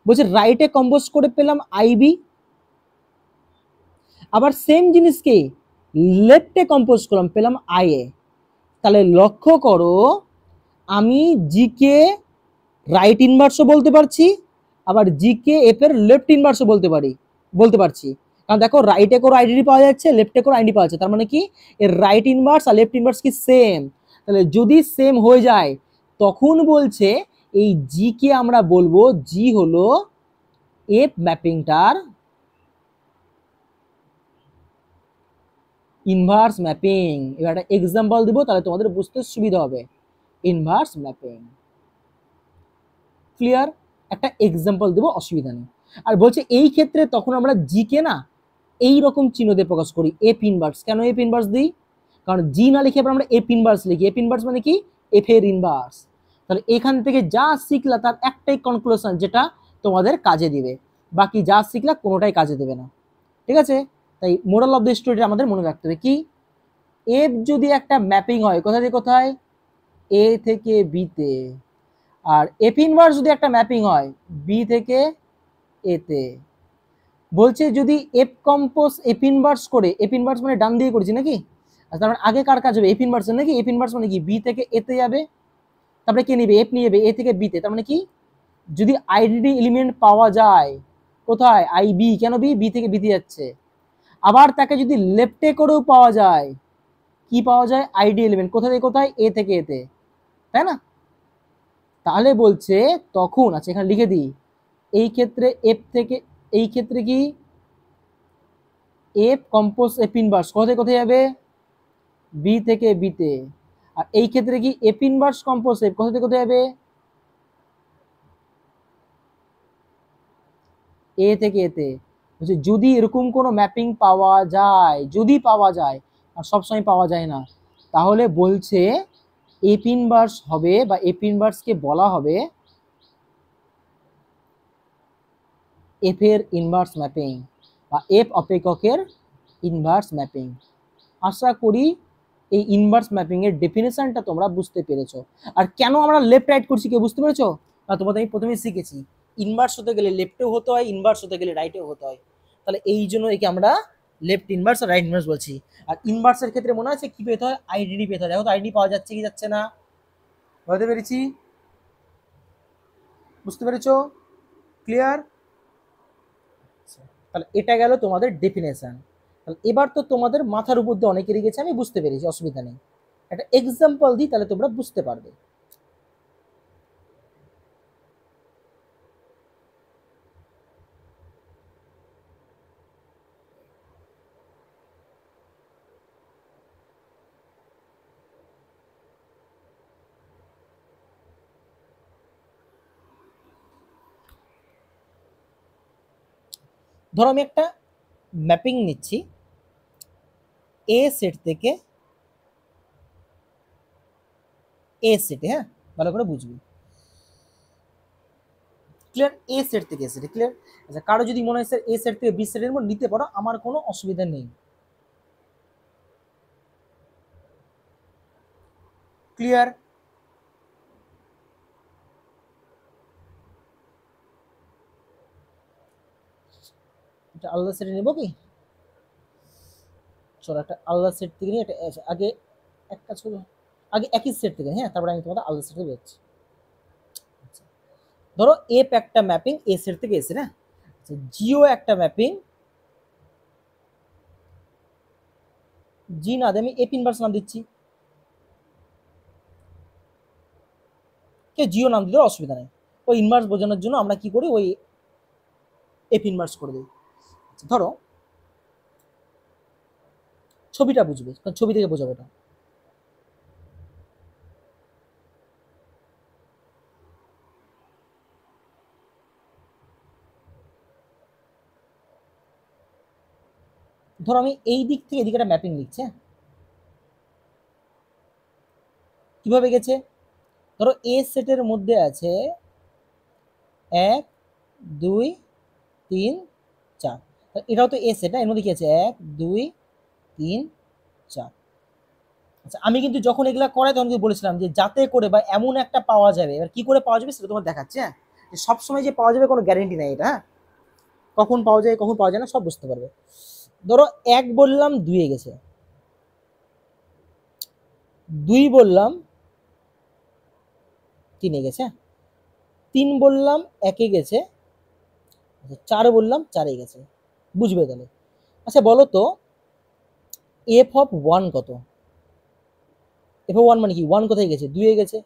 বলছে রাইটে কম্পোজ করে পেলাম আইবি, আবার সেম জিনিসকে লেফটে কম্পোজ করলাম পেলাম আইএ। তাহলে লক্ষ্য করো আমি জিকে রাইট ইনভার্সও বলতে পারছি, আবার জিকে এফ এর লেফট ইনভার্সও বলতে পারছি। কারণ দেখো রাইটে করে আইডি পাওয়া যাচ্ছে, লেফটে করে আইডি পাওয়া যাচ্ছে, তার মানে কি এর রাইট ইনভার্স আর লেফট ইনভার্স কি সেম। তাহলে যদি সেম হয়ে যায় তখন বলছে এই জি কে আমরা বলবো জি হলো এফ ম্যাপিংটার ইনভার্স ম্যাপিং। এবার একটা এক্সাম্পল দিব তাহলে তোমাদের বুঝতে সুবিধা হবে। ইনভার্স ম্যাপিং ক্লিয়ার, একটা এক্সাম্পল দেবো অসুবিধা নেই। আর বলছে এই ক্ষেত্রে তখন আমরা জি কে না এই রকম চিহ্ন দিয়ে প্রকাশ করি এফ ইনভার্স। কেন এফ ইনভার্স দিই? কারণ জি না লিখে আমরা এফ ইনভার্স লিখি। এফ ইনভার্স মানে কি? এফ এর ইনভার্স। তাহলে এখান থেকে যা শিখলা তার একটাই কনক্লুশন যেটা তোমাদের কাজে দিবে, বাকি যা শিখলা কোনোটাই কাজে দেবে না। ঠিক আছে? তাই মোরাল অফ দ্য স্টোরিটা আমাদের মনে রাখতে হবে কি, এফ যদি একটা ম্যাপিং হয় কোথা থেকে কোথায়, এ থেকে বিতে, আর এফ ইনভার্স যদি একটা ম্যাপিং হয় বি থেকে এতে। বলছে যদি এফ কম্পোজ এফ ইনভার্স করে, এফ ইনভার্স মানে ডান দিয়ে করেছি নাকি, তার মানে আগে কার কাজ হবে এফ ইনভার্স নাকি, এফ ইনভার্স মানে কি বি থেকে এতে যাবে, তারপরে কে নিবে এফ নিয়ে যাবে এ থেকে বিতে। তার মানে কি যদি আইডেন্টি এলিমেন্ট পাওয়া যায় কোথায় আই বি, কেন বি, বি থেকে বিতে যাচ্ছে, আবার তাকে যদি লেফটে করেও পাওয়া যায়, কি পাওয়া যায় আইডি এলিমেন্ট কোথা থেকে কোথায় এ থেকে এতে, তাই না? তাহলে বলছে তখন, আচ্ছা এখানে লিখে দিই, এই ক্ষেত্রে এফ থেকে, এই ক্ষেত্রে কি এফ কম্পোজ এফ ইনভার্স কোথায় কোথায় যাবে বি থেকে বিতে, আর এই ক্ষেত্রে কি এফ ইনভার্স কম্পোজ এফ কোথা থেকে কোথায় যাবে এ থেকে এতে। বলছে যদি এরকম কোনো ম্যাপিং পাওয়া যায়, যদি পাওয়া যায়, আর সবসময় পাওয়া যায় না, তাহলে বলছে এফ ইনভার্স হবে বা এফ ইনভার্সকে বলা হবে এফ এর ইনভার্স ম্যাপিং বা এফ অপেক্ষকের ইনভার্স ম্যাপিং। আশা করি এই ইনভার্স ম্যাপিং এর ডেফিনেশনটা তোমরা বুঝতে পেরেছো। আর কেন আমরা লেফট রাইট করছি কেউ বুঝতে পেরেছো? তোমাদের আমি প্রথমেই শিখেছি ইনভার্স হতে গেলে লেফটেও হতে হয়, ইনভার্স হতে গেলে রাইটেও হতে হয়। তাহলে এই জন্য একে আমরা লেফট ইনভার্স আর রাইট ইনভার্স বলছি। আর ইনভার্সের ক্ষেত্রে মনে আছে কি পেতে হয়, আইডেন্টি পেতে হয়। দেখো তো আইডেন্টি পাওয়া যাচ্ছে কি যাচ্ছে না, বুঝতে পেরেছি? বুঝতে পেরেছো? ক্লিয়ার? তাহলে এটা গেল তোমাদের ডেফিনেশন। তাহলে এবার তো তোমাদের মাথার উপর দিয়ে অনেকেরই গেছে, আমি বুঝতে পেরেছি, অসুবিধা নেই। একটা এক্সাম্পল দিই তাহলে তোমরা বুঝতে পারবে। ধরো আমি একটা ম্যাপিং নিচ্ছি এ সেট থেকে এ সেটে, হ্যাঁ ভালো করে বুঝবি, ক্লিয়ার? এ সেট থেকে এ সেটে, ক্লিয়ার? আচ্ছা কারো যদি মনে হয় স্যার এ সেট থেকে বি সেটের মধ্যে নিতে পারো, আমার কোনো অসুবিধা নেই, ক্লিয়ার? এটা আলাদা সেটে নেবো কি, চলো একটা আলাদা সেট থেকে নিয়ে আগে এক কাজ করবো, আগে একই সেট থেকে, হ্যাঁ তারপরে আমি তোমাদের আলাদা সেটে বেরোচ্ছি। ধরো এফ একটা ম্যাপিং এ সেট থেকে এ সেট, হ্যাঁ জিও একটা ম্যাপিং, জি না আমি এফ ইনভার্স নাম দিচ্ছি, কে জিও নাম দিতে অসুবিধা নেই, ওই ইনভার্স বোঝানোর জন্য আমরা কি করি ওই এফ ইনভার্স করে দিই। ধরো ছবিটা বুঝবে, কারণ ছবি থেকে বোঝাবে এটা। ধরো আমি এই দিক থেকে এদিকে একটা ম্যাপিং লিখছি, কিভাবে গেছে, ধরো এ সেটের মধ্যে আছে 1 2 3 4, এটাও তো এ সেট, এর মধ্যে কি আছে 1 2 3 4। আচ্ছা আমি কিন্তু যখন এগুলা করাই তখন কিন্তু বলেছিলাম যে যাতে করে বা এমন একটা পাওয়া যাবে, এবার কি করে পাওয়া যাবে সেটা তোমার দেখাচ্ছে, হ্যাঁ যে সবসময় যে পাওয়া যাবে কোনো গ্যারেন্টি নাই এটা, হ্যাঁ, কখন পাওয়া যায় কখন পাওয়া যায় না সব বুঝতে পারবে। ধরো 1 বললাম 2 এ গেছে, 2 বললাম 3 এ গেছে, 3 বললাম 1 এ গেছে, 4 বললাম 4 এ গেছে, বুঝবে তাহলে। আচ্ছা বলো তো এফ অফ 1 কত? এফ অফ 1 মানে কি, 1 কোথায় গেছে, 2 এ গেছে।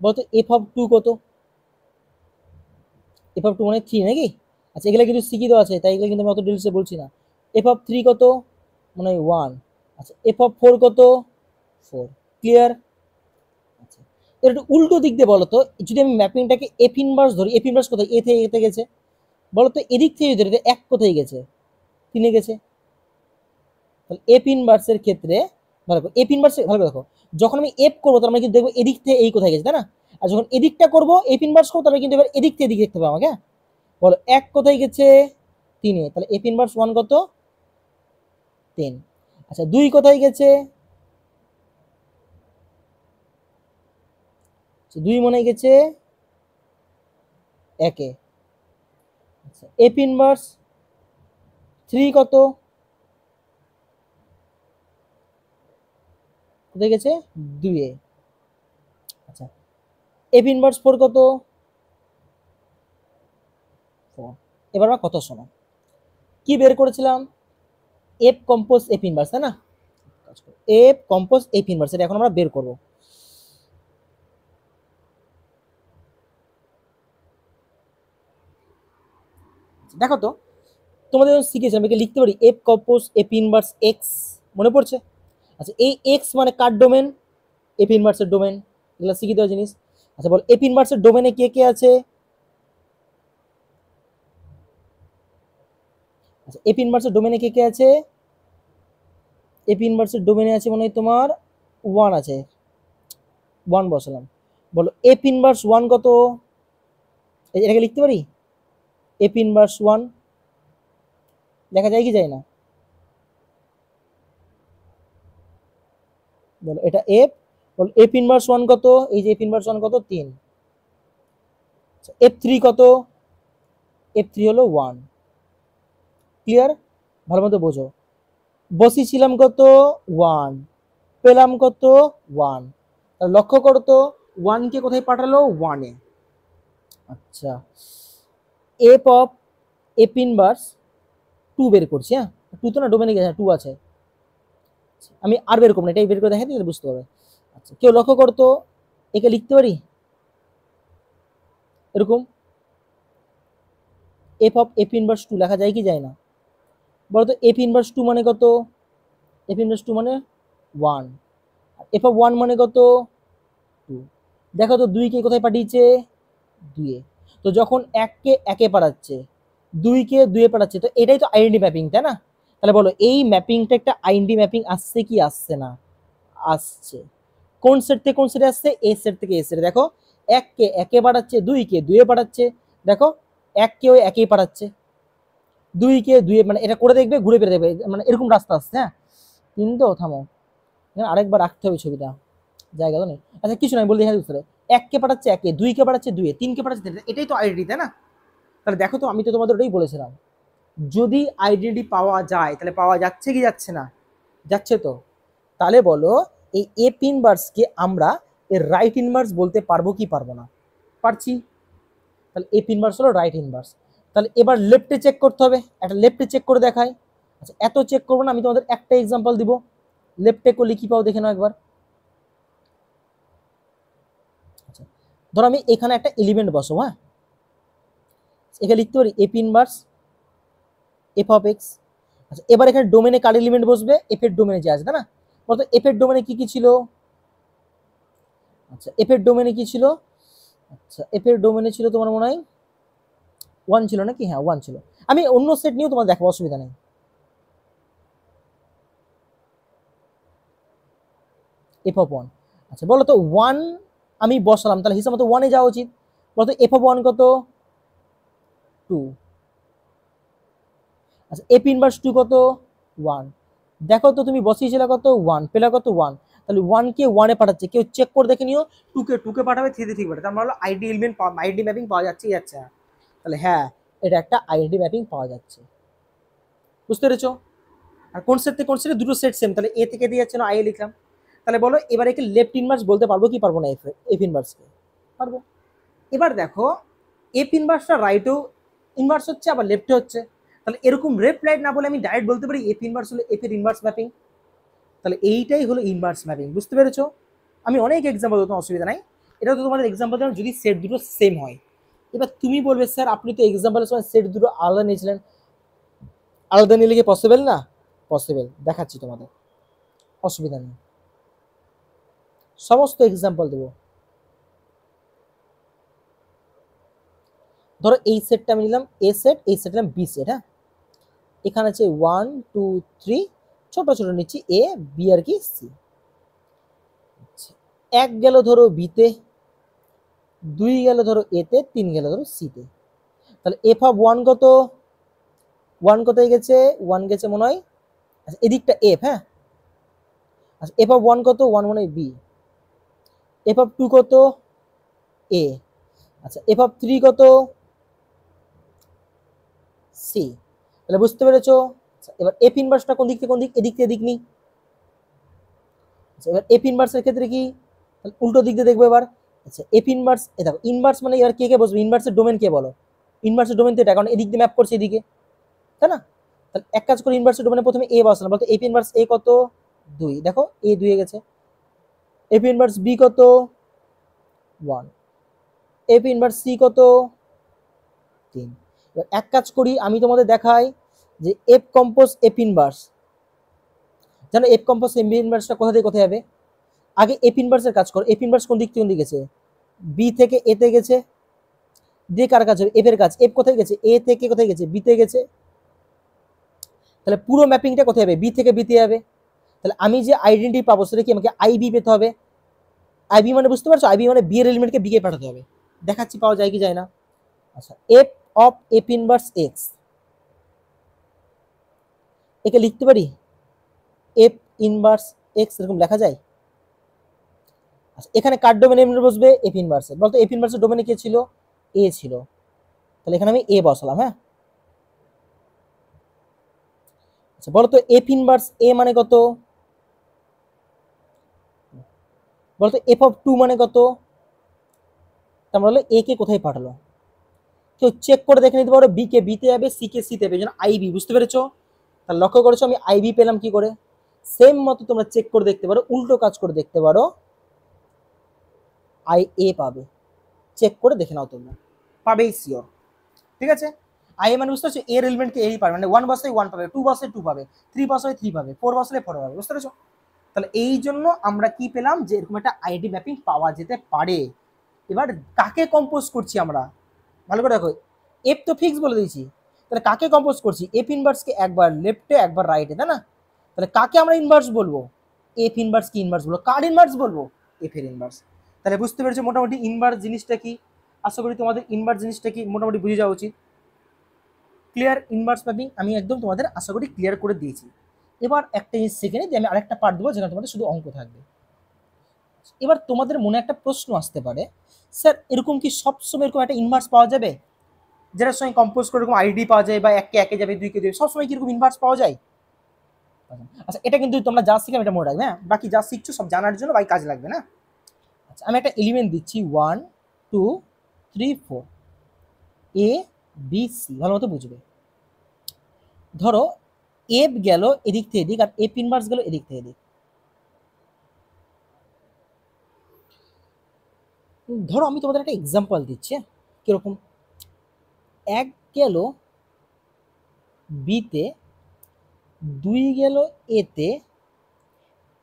বলো তো এফ অফ 2 কত? এফ অফ 2 মানে 3 নাকি? আচ্ছা এগুলা কিন্তু শিখিত আছে, তাই এগুলো কিন্তু আমি অত ডিটেলসে বলছি না। এফ অফ 3 কত? মানে 1। আচ্ছা এফ অফ 4 কত? 4। ক্লিয়ার? আচ্ছা এর একটু উল্টো দিক দিয়ে বলো তো, যদি আমি ম্যাপিংটাকে এফ ইনভার্স ধরি, এফ ইনভার্স কোথায়, এ থেকে এতে গেছে, বলো তো এদিক থেকে যদি ধরি, 1 কোথায় গেছে, 3 এ গেছে। তাহলে এফ ইনভার্সের ক্ষেত্রে ভালো দেখো, এফ ইনভার্স ভালো করে দেখো, যখন আমি এফ করবো তার মানে কিন্তু দেখবো এদিক থেকে এই কোথায় গেছে, তাই না? আর যখন এদিকটা করবো এফ ইনভার্স করবো তাহলে কিন্তু এবার এদিক থেকে এদিক দেখতে পাবো আমাকে, হ্যাঁ? বলো 1 কোথায় গেছে, 3 এ, তাহলে এফ ইনভার্স 1 কত, 10। আচ্ছা 2 কোথায় গেছে, 2 মনে গেছে 1 এ। আচ্ছা এফ ইনভার্স 3 কত, কোথায় গেছে, 2 এ। আচ্ছা এফ ইনভার্স 4 কত, 4। এবার আমরা কত শোনো, কি বের করেছিলাম, এফ কম্পোজ এফ ইনভার্স, তাই না? এফ কম্পোজ এফ ইনভার্স এটা এখন আমরা বের করব। দেখো তো তোমাদের যখন শিখেছি আমি লিখতে পারি F compose F inverse x, মনে পড়ছে? আচ্ছা এই এক্স মানে কার ডোমেন, এফ ইনভার্সের ডোমেন, এগুলো শিখে দেওয়া জিনিস। আচ্ছা বল এফ ইনভার্সের ডোমেনে কে কে আছে? আচ্ছা এফ ইনভার্সের ডোমেনে কে কে আছে? এফ ইনভার্সের ডোমেনে আছে মনে হয় তোমার 1 আছে, 1 বসালাম। বলো এফ ইনভার্স 1 কত? এটাকে লিখতে পারি এফ ইনভার্স 1, দেখা যায় কি যায় না? বলো এটা এফ, বলো এফ ইনভার্স 1 কত, এই যে এফ ইনভার্স 1 কত, 3। এফ 3 কত? এফ 3 হলো 1। ক্লিয়ার? ভালো মতো বোঝো। বসিয়েছিলাম কত, 1, পেলাম কত, 1। লক্ষ্য করো তো 1 কে কোথায় পাঠালো, 1 এ। আচ্ছা এফ অফ এফ ইনভার্স 2 বের করছি, হ্যাঁ 2 তো না ডোমেনে গেছে, 2 আছে। আমি আর বের করবো না, এটাই বের করে দেখাই দিলে বুঝতে পারবে। আচ্ছা কেউ লক্ষ্য করতো, একে লিখতে পারি এরকম এফ অফ এফ ইনভার্স 2 লেখা যায় কি যায় না? বলতো এফ ইনভার্স 2 মানে কত? এফ ইনভার্স 2 মানে 1, এফ অফ 1 মানে কত, 2। দেখো তো 2 কে কোথায় পাঠিয়েছে, 2 এ। তো যখন 1 কে 1 এ পাঠাচ্ছে, 2 কে 2 এ পাঠাচ্ছে, তো এটাই তো আইডেন্টি ম্যাপিং, তাই না? তাহলে বলো এই ম্যাপিংটা একটা আইডেন্টি ম্যাপিং আসছে কি আসছে না? আসছে। কোন সেট থেকে কোন সেটে আসছে, এ সেট থেকে এ সেটে। দেখো 1 কে 1 এ পাঠাচ্ছে, 2 কে 2 এ পাঠাচ্ছে, দেখো 1 কে ওই 1 এ পাঠাচ্ছে, 2 কে 2 এ, মানে এটা করে দেখবে ঘুরে ফিরে দেখবে, মানে এরকম রাস্তা আসছে, হ্যাঁ। কিন্তু থামো, আরেকবার রাখতে হবে ছবিটা, জায়গা তো নেই। আচ্ছা কিছু নাই বলতে হ্যাঁ বুঝতে 1 কে পাঠাচ্ছে 1 এ, 2 কে পাঠাচ্ছে 2 এ, 3 কে পাঠাচ্ছে 3 এ, এটাই তো আইডেন্টি, তাই না? তাহলে দেখো তো আমি তো তোমাদের ওটাই বলেছিলাম, যদি আইডেন্টি পাওয়া যায় তাহলে পাওয়া যাচ্ছে কি যাচ্ছে না? যাচ্ছে তো। তাহলে বলো এই এফ ইনভার্সকে আমরা এর রাইট ইনভার্স বলতে পারবো কি পারবো না? পারছি। তাহলে এফ ইনভার্স হলো রাইট ইনভার্স। তাহলে এবার লেফটে চেক করতে হবে, একটা লেফটে চেক করে দেখাই। আচ্ছা এত চেক করবো না, আমি তোমাদের একটা এক্সাম্পল দিব। লেফটে করলে কি পাও দেখে নাও একবার। আচ্ছা ধরো আমি এখানে একটা এলিমেন্ট বসবো, হ্যাঁ, এখানে লিখতে পারি F inverse F of x. আচ্ছা এবার এখানে ডোমেনে কার এলিমেন্ট বসবে, এফ এর ডোমেনে যে আছে, তাই না? বলতো এফ এর ডোমেনে কি কি ছিল? আচ্ছা এফ এর ডোমেনে কি ছিল? আচ্ছা এফ এর ডোমেনে ছিল তোমার মনে হয় 1 ছিল নাকি, হ্যাঁ 1 ছিল। আমি অন্য সেট নিয়েও তোমার দেখো, অসুবিধা নেই। F of 1। আচ্ছা বলো তো 1 আমি বসালাম, তাহলে হিসাব মতো 1 এ যাওয়া উচিত। বলো তো এফ অফ 1 কত, 2। আচ্ছা এফ ইনভার্স 2 কত, 1। দেখো তো তুমি বসিয়েছিলে কত, 1, পেলা কত, 1। তাহলে 1 কে 1-এ পাঠাচ্ছে, কেউ চেক করে দেখে নিও। 2 কে পাঠাবে, 3 ঠিক পাঠাবে, তার মানে হলো আইডি এলিমেন্ট আইডি ম্যাপিং পাওয়া যাচ্ছে যাচ্ছে না। তাহলে হ্যাঁ, এটা একটা আইডি ম্যাপিং পাওয়া যাচ্ছে। বুঝতে পেরেছো? আর কোন সেট থেকে কোন সেটে দুটো সেট সেম, তাহলে এ থেকে দিয়ে যাচ্ছে না, আই এ লিখলাম। তাহলে বলো এবার একে লেফট ইনভার্স বলতে পারবো কি পারবো না? এফ ইনভার্সকে পারবো। এবার দেখো এফ ইনভার্সটা রাইটও ইনভার্স হচ্ছে, আবার লেফটে হচ্ছে। তাহলে এরকম লেফট রাইট না বলে আমি ডাইরেক্ট বলতে পারি এফ ইনভার্স হলো এফ এর ইনভার্স ম্যাপিং। তাহলে এইটাই হলো ইনভার্স ম্যাপিং। বুঝতে পেরেছো? আমি অনেক এক্সাম্পল দিতাম, অসুবিধা নাই। এটা তো তোমাদের এক্সাম্পল দিলাম যদি সেট দুটো সেম হয়। এবার তুমি বলবে স্যার আপনি তো এক্সাম্পলের সময় সেট দুটো আলাদা নিয়েছিলেন, আলাদা নিলে কি পসিবল না? পসিবল, দেখাচ্ছি তোমাদের, অসুবিধা নেই, সমস্ত এক্সাম্পল দেবো। ধরো এই সেটটা আমি নিলাম এ সেট, এই সেট নিলাম বি সেট। হ্যাঁ, এখানে আছে 1 2 3, ছোট ছোট নিচ্ছি এ বি আর কি সি। এক গেল ধরো বিতে, 2 গেল ধরো এতে, 3 গেল ধরো সিতে। তাহলে এফ অফ 1 কত? 1 কোথায় গেছে? 1 গেছে মনে হয়, আচ্ছা এদিকটা এফ। হ্যাঁ, আচ্ছা এফ অফ 1 কত? 1 মনে হয় বি। এফ অফ 2 কত? এ। আচ্ছা এফ অফ 3 কত? সি। তাহলে বুঝতে পেরেছো? আচ্ছা, এবার এফ ইনভার্সটা কোন দিক থেকে কোন দিক? এদিক থেকে এদিক নি। আচ্ছা এবার এফ ইনভার্সের ক্ষেত্রে কি? তাহলে উল্টো দিক দিয়ে দেখবো এবার। আচ্ছা এফ ইনভার্স, এ দেখো ইনভার্স মানে এবার কে কে বসবে? ইনভার্সের ডোমেন কে বলো? ইনভার্সের ডোমেন তো এটা, কারণ এদিক দিয়ে ম্যাপ করছে এদিকে, তাই না? তাহলে এক কাজ করে ইনভার্সের ডোমেনে প্রথমে এ বসালাম, বলতো এফ ইনভার্স এ কত? 2। দেখো এ 2 এ গেছে। এফ ইনভার্স বি কত? 1। এফ ইনভার্স সি কত? 3। এবার এক কাজ করি, আমি তোমাদের দেখাই যে এফ কম্পোজ এফ ইনভার্স, জানো এফ কম্পোজ এফ ইনভার্সটা কোথা থেকে কোথায় যাবে? আগে এফ ইনভার্সের কাজ করো। এফ ইনভার্স কোন দিক থেকে কোন দিকে গেছে? বি থেকে এ তে গেছে। দিয়ে কার কাছে? এফ এর কাজ। এফ কোথায় গেছে? এ থেকে কোথায় গেছে? বি তে গেছে। তাহলে পুরো ম্যাপিংটা কোথায় যাবে? বি থেকে বিতে যাবে। তাহলে আমি যে আইডেন্টি পাবো সেটা কি? আমাকে আইবি পেতে হবে। আইবি মানে বুঝতে পারছো? আইবি মানে বি এর এলিমেন্টকে বি কে পাঠাতে হবে। দেখাচ্ছি পাওয়া যায় কি যায় না। আচ্ছা F of F inverse x, একে লিখতে পারি এফ ইনভার্স এক্স, এরকম লেখা যায়। আচ্ছা এখানে কার ডোমেন এলিমেন্ট বসবে? এফ ইনভার্সের। বলতো এফ ইনভার্সের ডোমেনে কে ছিল? এ ছিল। তাহলে এখানে আমি এ বসালাম। হ্যাঁ, আচ্ছা বলতো এফ ইনভার্স এ মানে কত? বলতো এফ অফ 2 মানে কত? তার মানে এ কে কোথায় পাঠালো? কেউ চেক করে দেখে নিতে পারো, বি কে বিতে যাবে, সি কে সিতে যাবে, এই জন্য আইবি। বুঝতে পেরেছো? তাহলে লক্ষ্য করেছো আমি আইবি পেলাম কি করে? সেম মতো তোমরা চেক করে দেখতে পারো, উল্টো কাজ করে দেখতে পারো, আই এ পাবে। চেক করে দেখে নাও, তোমরা পাবেই শিওর। ঠিক আছে? আই এ মানে বুঝতে পারছো? এর এলিমেন্টকে এই পাবে, মানে 1 বসলে 1 পাবে, 2 বসলে 2 পাবে, 3 বসলে 3 পাবে, 4 বসলে 4 পাবে। বুঝতে পেরেছো? তাহলে এই জন্য আমরা কি পেলাম? যে এরকম একটা আইডি ম্যাপিং পাওয়া যেতে পারে। এবার কাকে কম্পোজ করছি আমরা, ভালো করে দেখো। এফ তো ফিক্স বলে দিয়েছি, তাহলে কাকে কম্পোজ করছি? এফ ইনভার্সকে একবার লেফটে একবার রাইটে, তাই না? তাহলে কাকে আমরা ইনভার্স বলবো? এফ ইনভার্স কি ইনভার্স বলবো? কার ইনভার্স বলবো? এফ এর ইনভার্স। তাহলে বুঝতে পেরেছো মোটামুটি ইনভার্স জিনিসটা কি? আশা করি তোমাদের ইনভার্স জিনিসটা কি মোটামুটি বুঝে যাওয়া উচিত। ক্লিয়ার? ইনভার্স ম্যাপিং আমি একদম তোমাদের আশা করি ক্লিয়ার করে দিয়েছি। এবার একটা জিনিস শিখে নিই, আমি আরেকটা পার্ট দেবো যেখানে তোমাদের শুধু অঙ্ক থাকবে। এবার তোমাদের মনে একটা প্রশ্ন আসতে পারে, স্যার এরকম কি সবসময় এরকম একটা ইনভার্স পাওয়া যাবে যেটার সঙ্গে কম্পোজ করে এরকম আইডি পাওয়া যায়, বা একে একে যাবে, 2 কে যাবে, সবসময় কিরকম ইনভার্স পাওয়া যায়? আচ্ছা এটা কিন্তু তোমরা যা শিখে এটা মনে রাখবে। হ্যাঁ, বাকি যা শিখছো সব জানার জন্য বাকি কাজ লাগবে না। আচ্ছা আমি একটা এলিমেন্ট দিচ্ছি 1 2 3 4, এ বি সি, ভালো মতো বুঝবে। ধরো এফ গেল এদিক থেকে এদিক, আর এফ ইনভার্স গেল এদিক থেকে এদিক। ধরো আমি তোমাদের একটা এক্সাম্পল দিচ্ছি। কিরকম? এক গেল বিতে, 2 গেল এতে,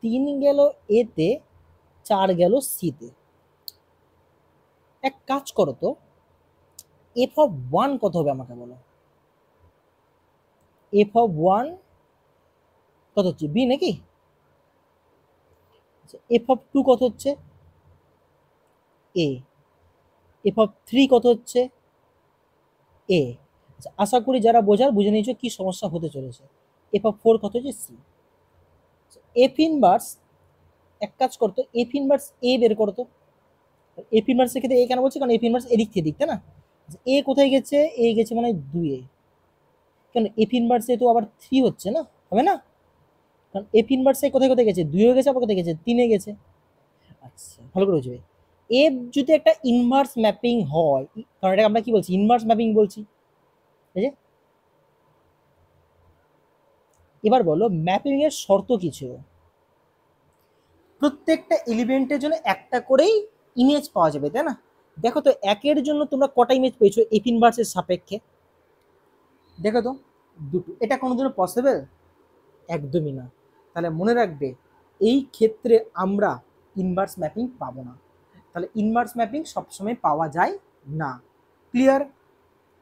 3 গেল এতে, 4 গেল সিতে। এক কাজ করো তো, এফ অফ 1 কত হবে আমাকে বলো? এফ অফ 1 কত হচ্ছে? বি নাকি? এফ অফ 2 কত হচ্ছে? এ। এফ অফ 3 কত হচ্ছে? এ। আশা করি যারা বোঝার বুঝে নিয়েছো কি সমস্যা হতে চলেছে। এফ অফ 4 কত হচ্ছে? সি। এফ ইনভার্স এক কাজ করতো, এফ ইনভার্স এ বের করতো। এফ ইনভার্সের ক্ষেত্রে এ কেন বলছি, কারণ এফ ইনভার্স এদিক থেকে দিক, তাই না? এ কোথায় গেছে, এ গেছে মানে 2 এ, কেন এফ ইনভার্সে তো আবার 3 হচ্ছে না, হবে না? কারণ এফ ইনভার্সে কোথায় কোথায় গেছে, 2 এ গেছে, আবার কোথায় গেছে, 3 এ গেছে। আচ্ছা ভালো করে বুঝবে, এফ যদি একটা ইনভার্স ম্যাপিং হয়, কারণ এটা আমরা কি বলছি, ইনভার্স ম্যাপিং বলছি, ঠিক আছে? এবার বলো ম্যাপিং এর শর্ত কি ছিল? প্রত্যেকটা এলিমেন্টের জন্য একটা করেই ইমেজ পাওয়া যাবে, তাই না? দেখো তো একের জন্য তোমরা কটা ইমেজ পেয়েছো এফ ইনভার্সের সাপেক্ষে? দেখো তো, দুটো। এটা কোনো জন্য পসিবল? একদমই না। তাহলে মনে রাখবে, এই ক্ষেত্রে আমরা ইনভার্স ম্যাপিং পাবো না। তাহলে ইনভার্স ম্যাপিং সবসময় পাওয়া যায় না। ক্লিয়ার?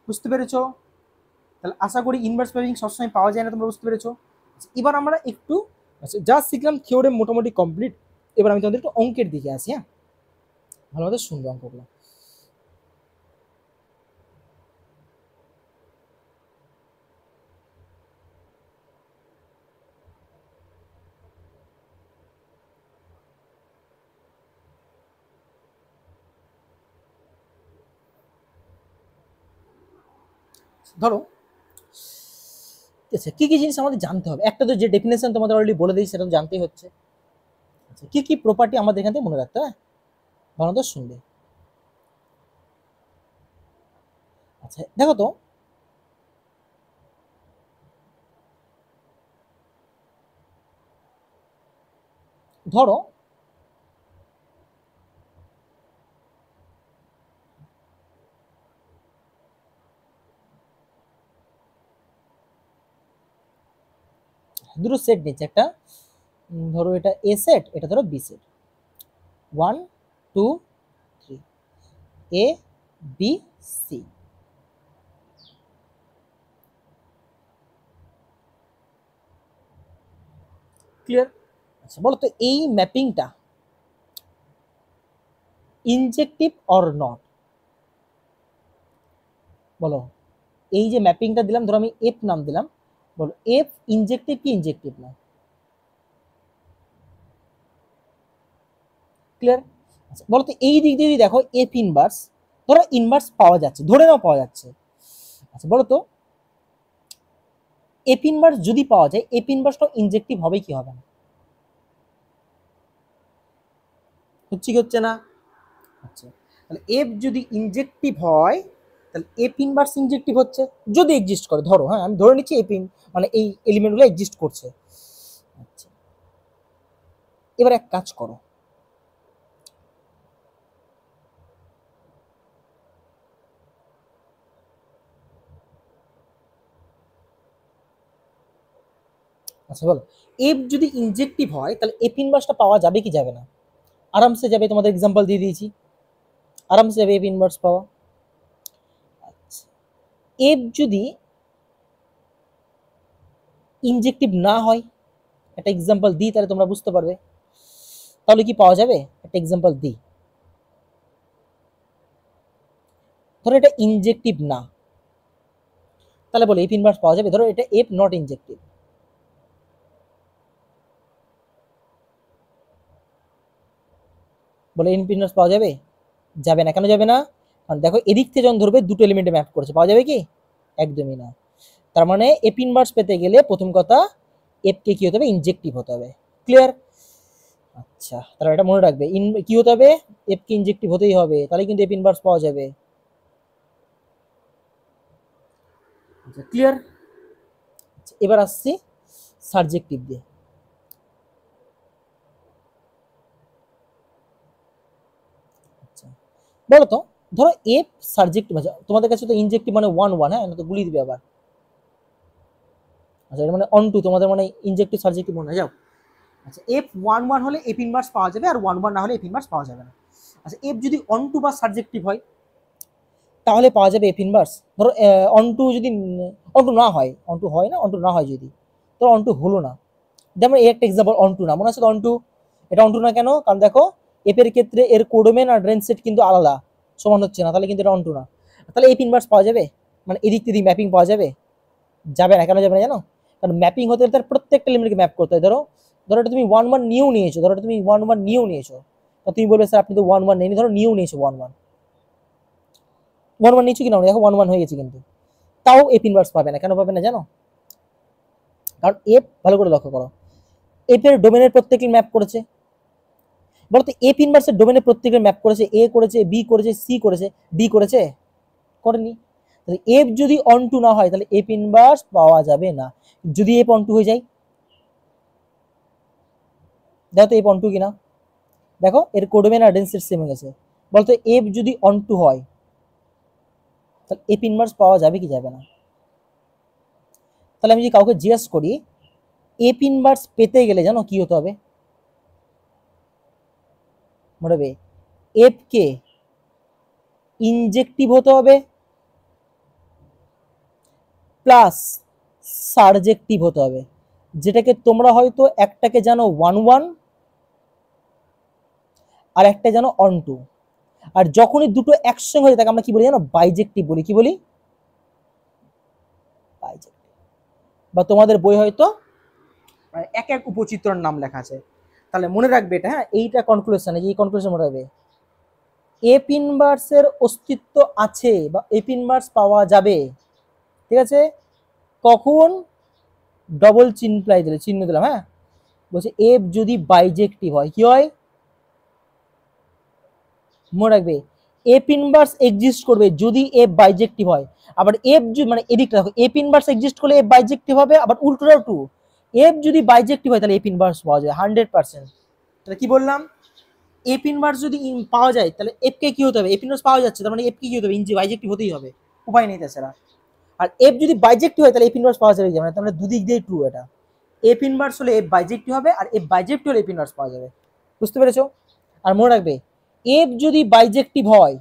বুঝতে পেরেছো? তাহলে আশা করি ইনভার্স ম্যাপিং সবসময় পাওয়া যায় না, তোমরা বুঝতে পেরেছো। এবার আমরা একটু যা শিখলাম থিওরেম মোটামুটি কমপ্লিট। এবার আমি তোমাদের একটু অঙ্কের দিকে আসি। হ্যাঁ, ভালো মতো শুনবো অঙ্কগুলো। ধরো আচ্ছা, কি কি জিনিস আমাদের জানতে হবে? একটা তো যে ডেফিনেশন তোমাদের অলরেডি বলে দিই, সেটা তো জানতেই হচ্ছে। আচ্ছা, কি কি প্রপার্টি আমাদের এখান থেকে মনে রাখতে হবে, ভালো মতো শুনবে। আচ্ছা দেখো তো, ধরো দুটো সেট নিচ্ছে একটা, ধরো এটা এ সেট, এটা ধরো B set, 1 2 3, A B C. Clear? আচ্ছা বলো তো এই ম্যাপিংটা ইনজেক্টিভ অর নট? বলো, এই যে ম্যাপিংটা দিলাম, ধরো আমি এফ নাম দিলাম, বলো এফ ইনজেক্টিভ কি ইনজেক্টিভ না? ক্লিয়ার? আচ্ছা বলো তো এই দিক দিয়ে যদি দেখো এফ ইনভার্স, ধরো ইনভার্স পাওয়া যাচ্ছে, ধরে নাও পাওয়া যাচ্ছে। আচ্ছা বলো তো এফ ইনভার্স যদি পাওয়া যায়, এফ ইনভার্সটা ইনজেক্টিভ হবে কি হবে না? হচ্ছে কি হচ্ছে না? আচ্ছা, তাহলে এফ যদি ইনজেক্টিভ হয়, তাহলে এফ ইনভার্স ইনজেক্টিভ হচ্ছে, যদি এক্সিস্ট করে। ধরো, হ্যাঁ আমি ধরে নিচ্ছি এফ মানে এই এলিমেন্টগুলো এক্সিস্ট করছে। আচ্ছা এবার এক কাজ করো, আচ্ছা বলো এফ যদি ইনজেক্টিভ হয়, তাহলে এফ ইনভার্সটা পাওয়া যাবে কি যাবে না? আরামসে যাবে, তোমাদের এক্সাম্পল দিয়ে দিয়েছি, আরামসে যাবে এফ ইনভার্স পাওয়া। আচ্ছা, এফ যদি ইনজেক্টিভ না হয়, একটা এক্সাম্পল দিই তাহলে তোমরা বুঝতে পারবে, তাহলে কি পাওয়া যাবে? একটা এক্সাম্পল দিই, ধরো এটা ইনজেক্টিভ না, তাহলে বলে এফ ইনভার্স পাওয়া যাবে? ধরো এটা এফ নট ইনজেক্টিভ, বলে এফ ইনভার্স পাওয়া যাবে? যাবে না। কেন যাবে না? কারণ দেখো এদিক থেকে যখন ধরবে দুটো এলিমেন্টে ম্যাপ করেছে, পাওয়া যাবে কি? একদমই না। তার মানে এফ ইনভার্স পেতে গেলে প্রথম কথা এফ কে কি হতে হবে? ইনজেক্টিভ হতে হবে। ক্লিয়ার? আচ্ছা তাহলে এটা মনে রাখবে, কি হতে হবে? এফ কে ইনজেক্টিভ হতেই হবে, তাহলে কিন্তু এফ ইনভার্স পাওয়া যাবে। আচ্ছা ক্লিয়ার? এবার আসছি সাবজেক্টিভ দিয়ে। আচ্ছা বলো তো, ধরো এফ সাবজেক্টিভ আছে, তোমাদের কাছে তো ইনজেক্টিভ মানে 1 1, হ্যাঁ তো গুলি দিবে আবার। আচ্ছা এটা মানে অন টু, তোমাদের মানে ইনজেক্টিভ সাবজেক্টিভ মনে হয়। যাও, আচ্ছা এফ 1 1 হলে এফ ইনভার্স পাওয়া যাবে, আর 1 1 না হলে এফ ইনভার্স পাওয়া যাবে না। আচ্ছা এফ যদি অন টু বা সাবজেক্টিভ হয়, তাহলে পাওয়া যাবে এফ ইনভার্স। ধরো অন টু যদি অন টু না হয়, অন টু হয় না, অন টু না হয় যদি, ধরো অন টু হলো না, যেমন এই একটা এক্সাম্পল, অন টু না, মনে আছে তো অন টু? এটা অন টু না কেন? কারণ দেখো এফ এর ক্ষেত্রে এর কোডোমেন আর রেঞ্জ সেট কিন্তু আলাদা, সমান হচ্ছে না, তাহলে কিন্তু এটা অন টু না। তাহলে এফ ইনভার্স পাওয়া যাবে? মানে এদিক থেকে ম্যাপিং পাওয়া যাবে? যাবে না। কেন যাবে না জানো? কারণ ম্যাপিং হতে তার প্রত্যেকটা এলিমেন্টকে ম্যাপ করতে হয়। ধরো ধরো এটা তুমি 1 1 নিয়েও নিয়েছো, ধরো এটা তুমি 1 1 নিয়েও নিয়েছো, তা তুমি বলবে স্যার আপনি তো 1 1 নেননি, ধরো নিয়েও নিয়েছো 1 1 1 1 নিয়েছো কিনা দেখো 1 1 হয়ে গেছে, কিন্তু তাও এফ ইনভার্স পাবে না। কেন পাবে না জানো? কারণ এফ, ভালো করে লক্ষ্য করো, এফ এর ডোমেনের প্রত্যেককে ম্যাপ করেছে। বলতো এফ ইনভার্সের ডোমেনের প্রত্যেককে ম্যাপ করেছে, এ করেছে, বি করেছে, সি করেছে, ডি করেছে, করেনি। এফ যদি অন টু না হয় তাহলে এফ ইনভার্স পাওয়া যাবে না। যদি এফ অন টু হয়ে যায়, দেখো তো এফ অন টু কিনা, দেখো এর কোডোমেন আর ডেন্সিটি সেম হয়ে গেছে। বলতো এফ যদি অন টু হয় তাহলে এফ ইনভার্স পাওয়া যাবে কি যাবে না? তাহলে আমি যদি কাউকে জিজ্ঞেস করি এফ ইনভার্স পেতে গেলে জানো কি হতে হবে? মনে হবে এফ কে ইনজেক্টিভ হতে হবে প্লাস সারজেক্টিভ হতে হবে, যেটাকে তোমরা হয়তো একটাকে জানো 1 1 আর একটা জানো অন টু। আর যখনই দুটো একসঙ্গে হয়ে থাকে আমরা কি বলি জানো? বাইজেক্টিভ বলি। কি বলি? বাইজেক্টিভ। বা তোমাদের বই হয়তো এক এক উপচিত্রর নাম লেখা আছে, তাহলে মনে রাখবে এটা। হ্যাঁ, এইটা কনক্লুশন, এই কনক্লুশন মনে রাখবে, এফ ইনভার্সের অস্তিত্ব আছে বা এফ ইনভার্স পাওয়া যাবে, ঠিক আছে, কখন? ডবল চিহ্ন দিলাম, হ্যাঁ, বলছে এফ যদি বাইজেক্টিভ হয়। কি হয়? মনে রাখবে এফ ইনভার্স এক্সিস্ট করবে যদি এফ বাইজেক্টিভ হয়। আবার এফ মানে এদিকটা দেখো, এফ ইনভার্স এক্সিস্ট করলে এফ বাইজেক্টিভ হবে, আবার উল্টোটাও টু, এফ যদি বাইজেক্টিভ হয় তাহলে এফ ইনভার্স পাওয়া যায় 100%। তাহলে কি বললাম? এফ ইনভার্স যদি পাওয়া যায় তাহলে এফ কে কি হতে হবে? এফ ইনভার্স পাওয়া যাচ্ছে, তার মানে এফ কে কি হতে হবে? বাইজেক্টিভ হতেই হবে, উপায় নেই তাছাড়া। আর এফ যদি বাইজেক্টিভ হয় তাহলে এফ ইনভার্স পাওয়া যাবে, মানে তার মানে দুদিক দিয়ে ট্রু এটা। এফ ইনভার্স হলে এফ বাইজেক্টিভ হবে, আর এফ বাইজেক্টিভ হলে এফ ইনভার্স পাওয়া যাবে। বুঝতে পেরেছো? আর মনে রাখবে এফ যদি বাইজেক্টিভ হয়,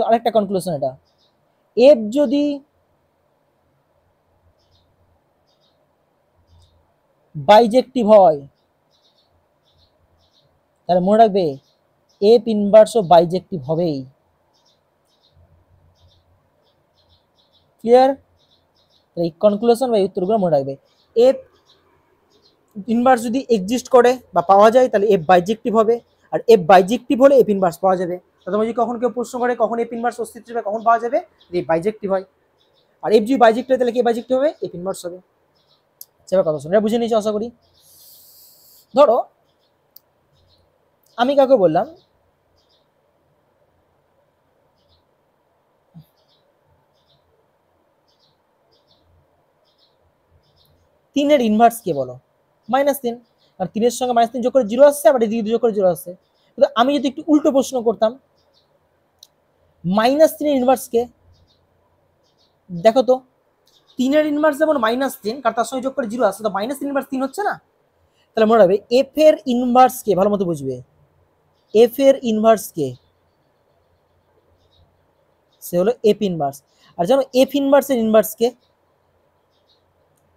আরেকটা কনক্লুশন এটা, এফ যদি বাইজেক্টিভ হয় তাহলে মনে রাখবে এফ ইনভার্সও বাইজেক্টিভ হবেই। ক্লিয়ার? এই কনক্লুশন বা উত্তরগুলো মনে রাখবে। এফ ইনভার্স যদি এক্সিস্ট করে বা পাওয়া যায় তাহলে এফ বাইজেক্টিভ হবে, আর এফ বাইজেক্টিভ হলে এফ ইনভার্স পাওয়া যাবে। তোমার যদি কখন কেউ প্রশ্ন করে কখন এফ ইনভার্স অস্তিত্ব হবে, কখন পাওয়া যাবে, এফ বাইজেক্টিভ হয়। আর এফ যদি বাইজেক্টিভ হয় তাহলে কি বাইজেক্টিভ হবে? এফ ইনভার্স হবে। সেবার কথা শুনে বুঝে নিয়েছো আশা করি। ধরো আমি কাউকে বললাম তিনের ইনভার্স কে বলো? -3। আর 3 এর সঙ্গে -3 যোগ করে 0 আসছে, আবার এদিকে যোগ করে 0 আসছে। কিন্তু আমি যদি একটু উল্টো প্রশ্ন করতাম, -3 এর ইনভার্স কে? দেখো তো 3 এর ইনভার্স যেমন -3, কারণ তার সঙ্গে যোগ করে 0 আসছে, তো -3 ইনভার্স 3 হচ্ছে না? তাহলে মনে রাখবে এফ এর ইনভার্স কে, ভালো মতো বুঝবে, এফ এর ইনভার্স কে? সে হলো এফ ইনভার্স। আর জানো এফ ইনভার্স এর ইনভার্স কে?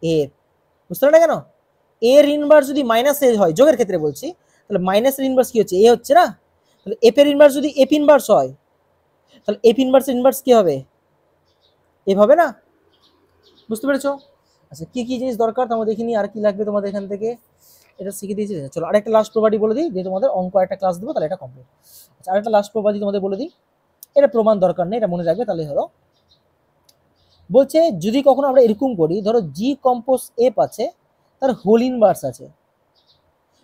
এফ। বুঝতে পারলে কেন? এর ইনভার্স যদি মাইনাস এ হয়, যোগের ক্ষেত্রে বলছি, তাহলে মাইনাস এর ইনভার্স কি হচ্ছে? এ হচ্ছে না? তাহলে এফ এর ইনভার্স যদি এফ ইনভার্স হয় তাহলে এফ ইনভার্স এর ইনভার্স কি হবে? এফ হবে না? বুঝতে পেরেছো? আচ্ছা, কি কি জিনিস দরকার তোমরা দেখিনি, আর কি লাগবে তোমাদের এখান থেকে? এটা শিখে দিয়েছি। চলো আরেকটা লাস্ট প্রপার্টি বলে দিই, যে তোমাদের অঙ্ক একটা ক্লাস দেবো, তাহলে এটা কমপ্লিট। আচ্ছা, আরেকটা লাস্ট প্রপার্টি তোমাদের বলে দিই, এটা প্রমাণ দরকার নেই, এটা মনে রাখবে তাহলে হলো। বলছে যদি কখনো আমরা এরকম করি, ধরো জি কম্পোজ এফ আছে, তার হোল ইনভার্স আছে,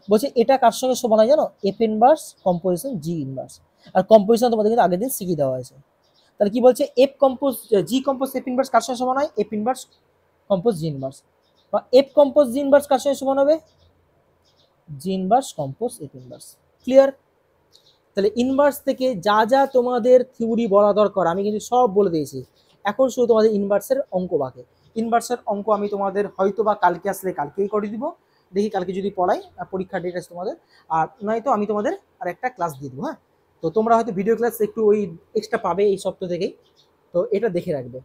বলছে এটা কার সঙ্গে সমান হয় জানো? F inverse composition G inverse. আর কম্পোজিশন তোমাদের কিন্তু আগের দিন শিখিয়ে দেওয়া হয়েছে। তাহলে কি বলছে? F compose G compose F inverse কার সঙ্গে সমান হয়? F inverse compose G inverse. বা এফ কম্পোজ জি ইনভার্স কার সঙ্গে সমান হবে? G inverse compose F inverse. Clear? তাহলে ইনভার্স থেকে যা যা তোমাদের থিওরি বলা দরকার আমি কিন্তু সব বলে দিয়েছি। এখন শুধু তোমাদের ইনভার্সের অঙ্ক বাকি। ইনভার্সের অঙ্ক আমি তোমাদের হয়তো বা কালকে আসলে কালকেই করে দিব, দেখি কালকে যদি পড়াই, পরীক্ষার ডেট আছে তোমাদের, আর নয়তো আমি তোমাদের আর একটা ক্লাস দিয়ে দেবো। হ্যাঁ, তো তোমরা হয়তো ভিডিও ক্লাস একটু ওই এক্সট্রা পাবে এই সপ্তাহ থেকেই, তো এটা দেখে রাখবে।